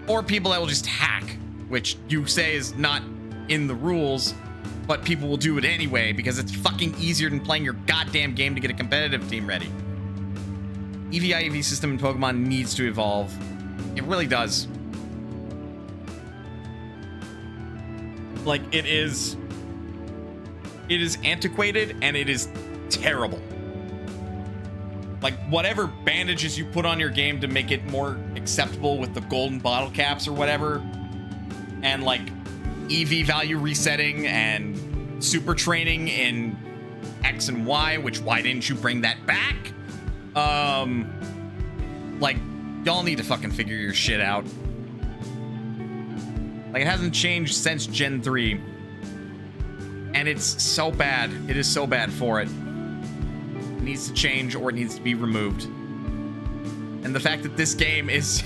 Or people that will just hack, which you say is not in the rules, but people will do it anyway because it's fucking easier than playing your goddamn game to get a competitive team ready. EV-IEV system in Pokemon needs to evolve. It really does. Like, it is antiquated and it is terrible. Like, whatever bandages you put on your game to make it more acceptable with the golden bottle caps or whatever, and like EV value resetting and super training in X and Y, which why didn't you bring that back? Like, y'all need to fucking figure your shit out. Like, it hasn't changed since Gen 3. And it's so bad. It is so bad for it. It needs to change or it needs to be removed. And the fact that this game is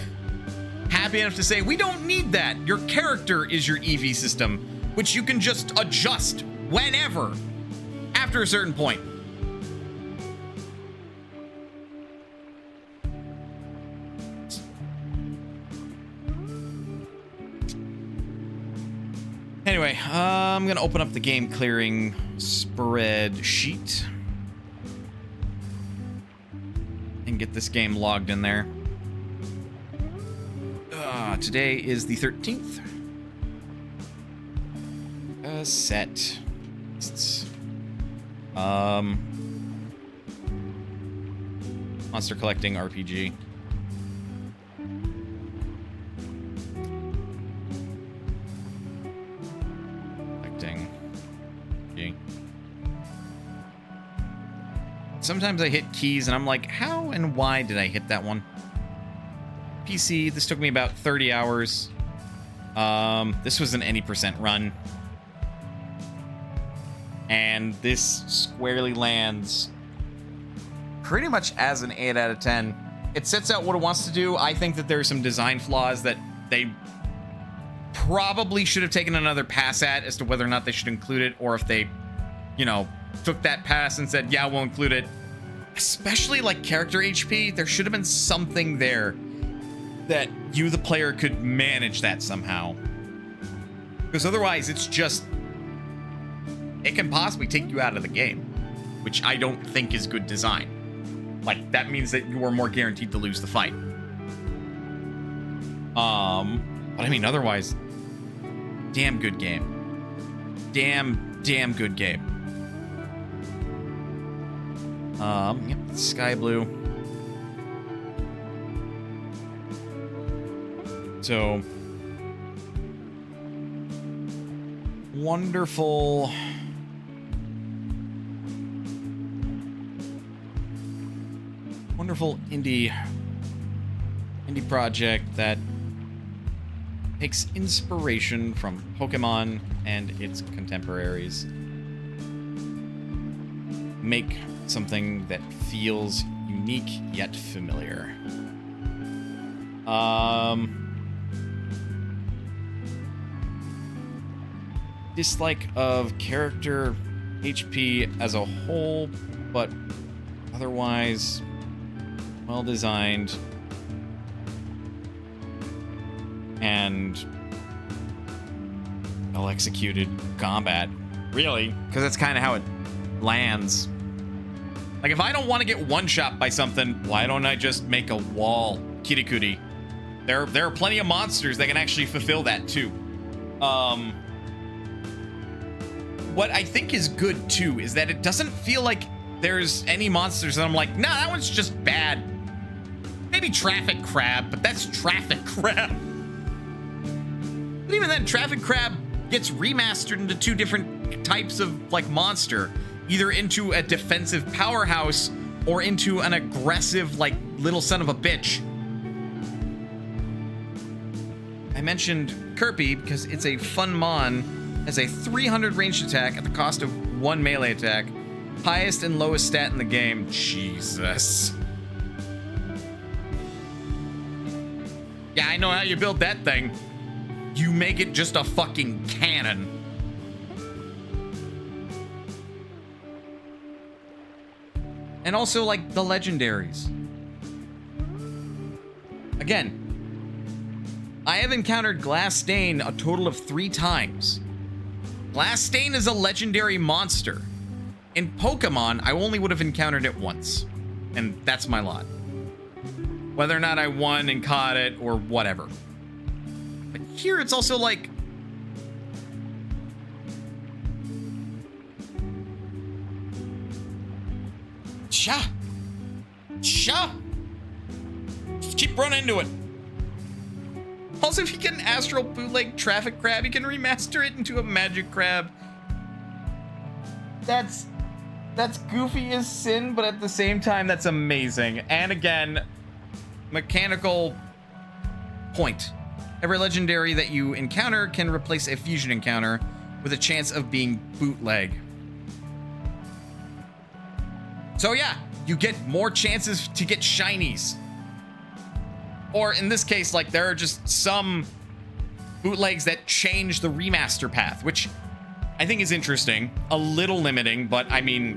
happy enough to say, we don't need that. Your character is your EV system, which you can just adjust whenever, after a certain point. Anyway, I'm gonna open up the game clearing spreadsheet and get this game logged in there. Today is the 13th. Cassette. Monster collecting RPG. Sometimes I hit keys and I'm like, how and why did I hit that one? PC, this took me about 30 hours. This was an any percent run. And this squarely lands pretty much as an 8 out of 10. It sets out what it wants to do. I think that there are some design flaws that they probably should have taken another pass at as to whether or not they should include it, or if they you know, took that pass and said, yeah, we'll include it. Especially like character HP, there should have been something there that you, the player, could manage that somehow. Because otherwise, it's just, it can possibly take you out of the game, which I don't think is good design. Like, that means that you are more guaranteed to lose the fight. But I mean, otherwise, damn good game. Damn good game. Yep, sky blue. So, wonderful indie project that takes inspiration from Pokemon and its contemporaries. Make something that feels unique yet familiar. Dislike of character HP as a whole, but otherwise well designed and well executed combat. Really? Because that's kind of how it lands. Like, if I don't want to get one-shot by something, why don't I just make a wall? Kirikuri. There are plenty of monsters that can actually fulfill that too. What I think is good too is that it doesn't feel like there's any monsters that I'm like, nah, that one's just bad. Maybe Traffic Crab, but that's Traffic Crab. But even then, Traffic Crab gets remastered into two different types of like monster, either into a defensive powerhouse or into an aggressive like little son of a bitch. I mentioned Kirby because it's a fun mon, has a 300 ranged attack at the cost of 1 melee attack, highest and lowest stat in the game. Jesus. Yeah, I know how you build that thing. You make it just a fucking cannon. And also, like, the legendaries. Again, I have encountered Glass Stain a total of 3 times. Glass Stain is a legendary monster. In Pokemon, I only would have encountered it once. And that's my lot. Whether or not I won and caught it or whatever. But here it's also like... Just keep running into it. Also, if you get an Astral Bootleg Traffic Crab, you can remaster it into a Magic Crab. That's goofy as sin, but at the same time, that's amazing. And again, mechanical point. Every legendary that you encounter can replace a fusion encounter with a chance of being bootleg. So yeah, you get more chances to get shinies. Or in this case, like, there are just some bootlegs that change the remaster path, which I think is interesting. A little limiting, but I mean,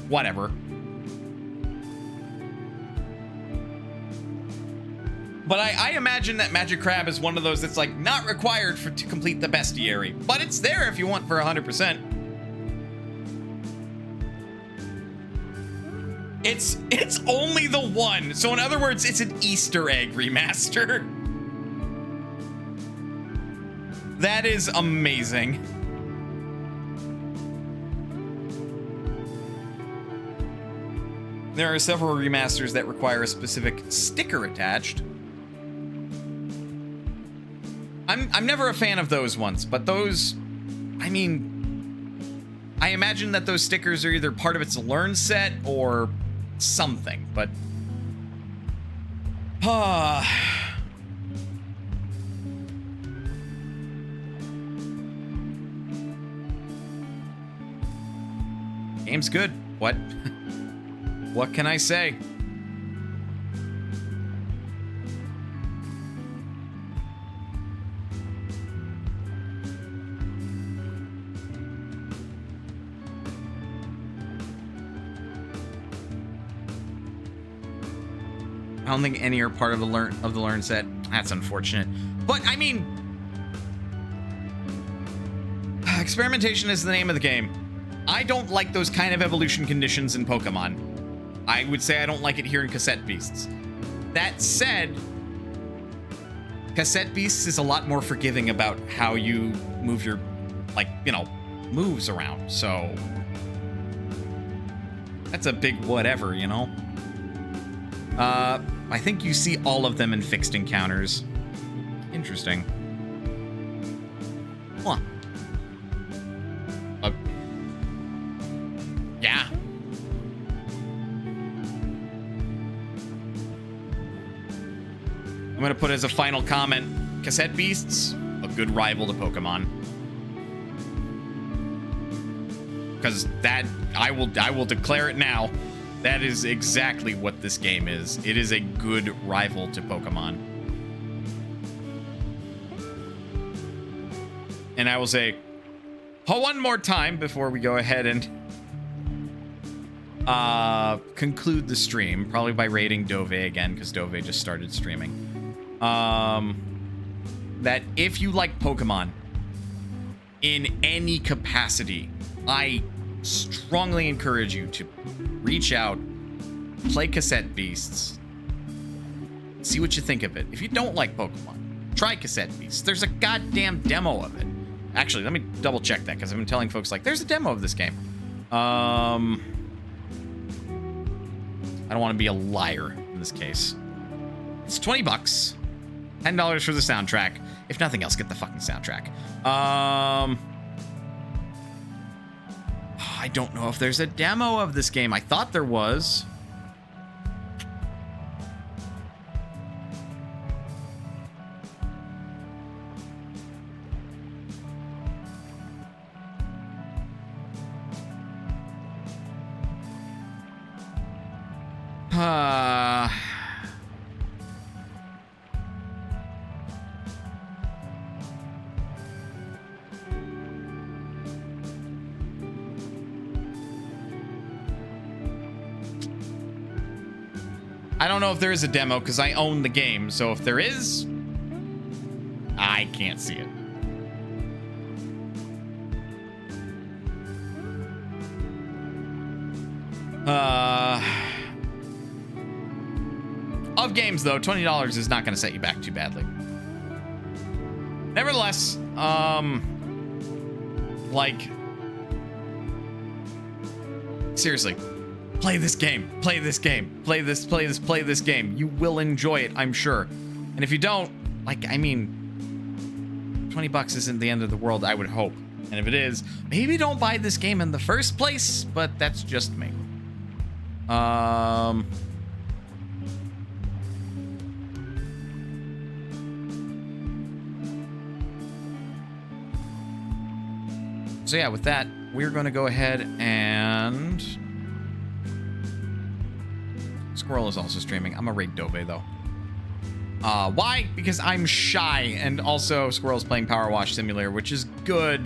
whatever. But I imagine that Magic Crab is one of those that's like not required to complete the bestiary, but it's there if you want for 100%. It's only the one. So in other words, it's an Easter egg remaster. That is amazing. There are several remasters that require a specific sticker attached. I'm never a fan of those ones, but those, I mean, I imagine that those stickers are either part of its learn set or something, but game's good. What can I say? I don't think any are part of the learn set. That's unfortunate. But I mean, experimentation is the name of the game. I don't like those kind of evolution conditions in Pokemon. I would say I don't like it here in Cassette Beasts. That said, Cassette Beasts is a lot more forgiving about how you move your, like, you know, moves around. So that's a big whatever, you know? I think you see all of them in fixed encounters. Interesting. Huh. Yeah. I'm gonna put as a final comment, Cassette Beasts, a good rival to Pokemon. Because that, I will declare it now. That is exactly what this game is. It is a good rival to Pokemon. And I will say, one more time before we go ahead and conclude the stream, probably by rating Dove again, because Dove just started streaming. That if you like Pokemon in any capacity, I strongly encourage you to reach out, play Cassette Beasts, see what you think of it. If you don't like Pokemon, try Cassette Beasts. There's a goddamn demo of it. Actually, let me double check that, because I've been telling folks, like, there's a demo of this game. I don't want to be a liar in this case. It's $20, $10 for the soundtrack. If nothing else, get the fucking soundtrack. I don't know if there's a demo of this game. I thought there was. I don't know if there is a demo because I own the game, so if there is, I can't see it. Of games though, $20 is not going to set you back too badly. Nevertheless, like, seriously, play this game, play this game, play this game. You will enjoy it, I'm sure. And if you don't, like, I mean, $20 isn't the end of the world, I would hope. And if it is, maybe don't buy this game in the first place, but that's just me. So yeah, with that, we're going to go ahead and... Squirrel is also streaming. I'm a raid Dove, though. Why? Because I'm shy, and also Squirrel's playing Power Wash Simulator, which is good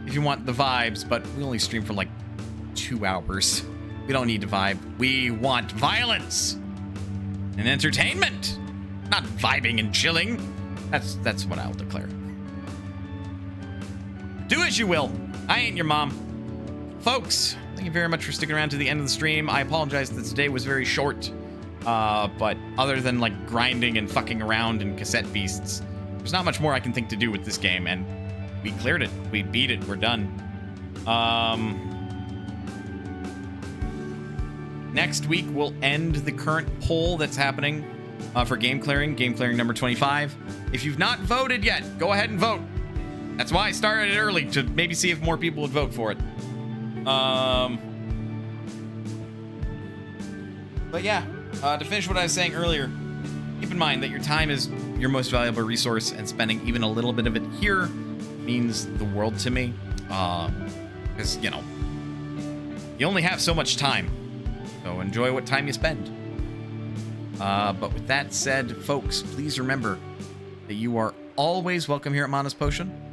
if you want the vibes, but we only stream for like 2 hours. We don't need to vibe. We want violence and entertainment, not vibing and chilling. That's what I'll declare. Do as you will. I ain't your mom. Folks, thank you very much for sticking around to the end of the stream. I apologize that today was very short. But other than like grinding and fucking around in Cassette Beasts, there's not much more I can think to do with this game, and we cleared it. We beat it. We're done. Next week, we'll end the current poll that's happening for game clearing number 25. If you've not voted yet, go ahead and vote. That's why I started it early, to maybe see if more people would vote for it. But yeah, to finish what I was saying earlier, keep in mind that your time is your most valuable resource, and spending even a little bit of it here means the world to me. Because, you know, you only have so much time, so enjoy what time you spend. But with that said, folks, please remember that you are always welcome here at Mana's Potion.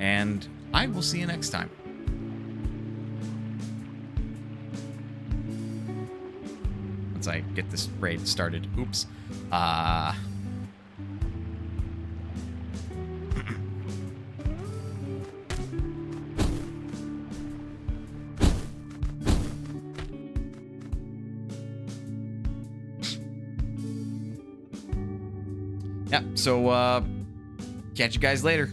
And I will see you next time. once I get this raid started. Oops. Yeah, so catch you guys later.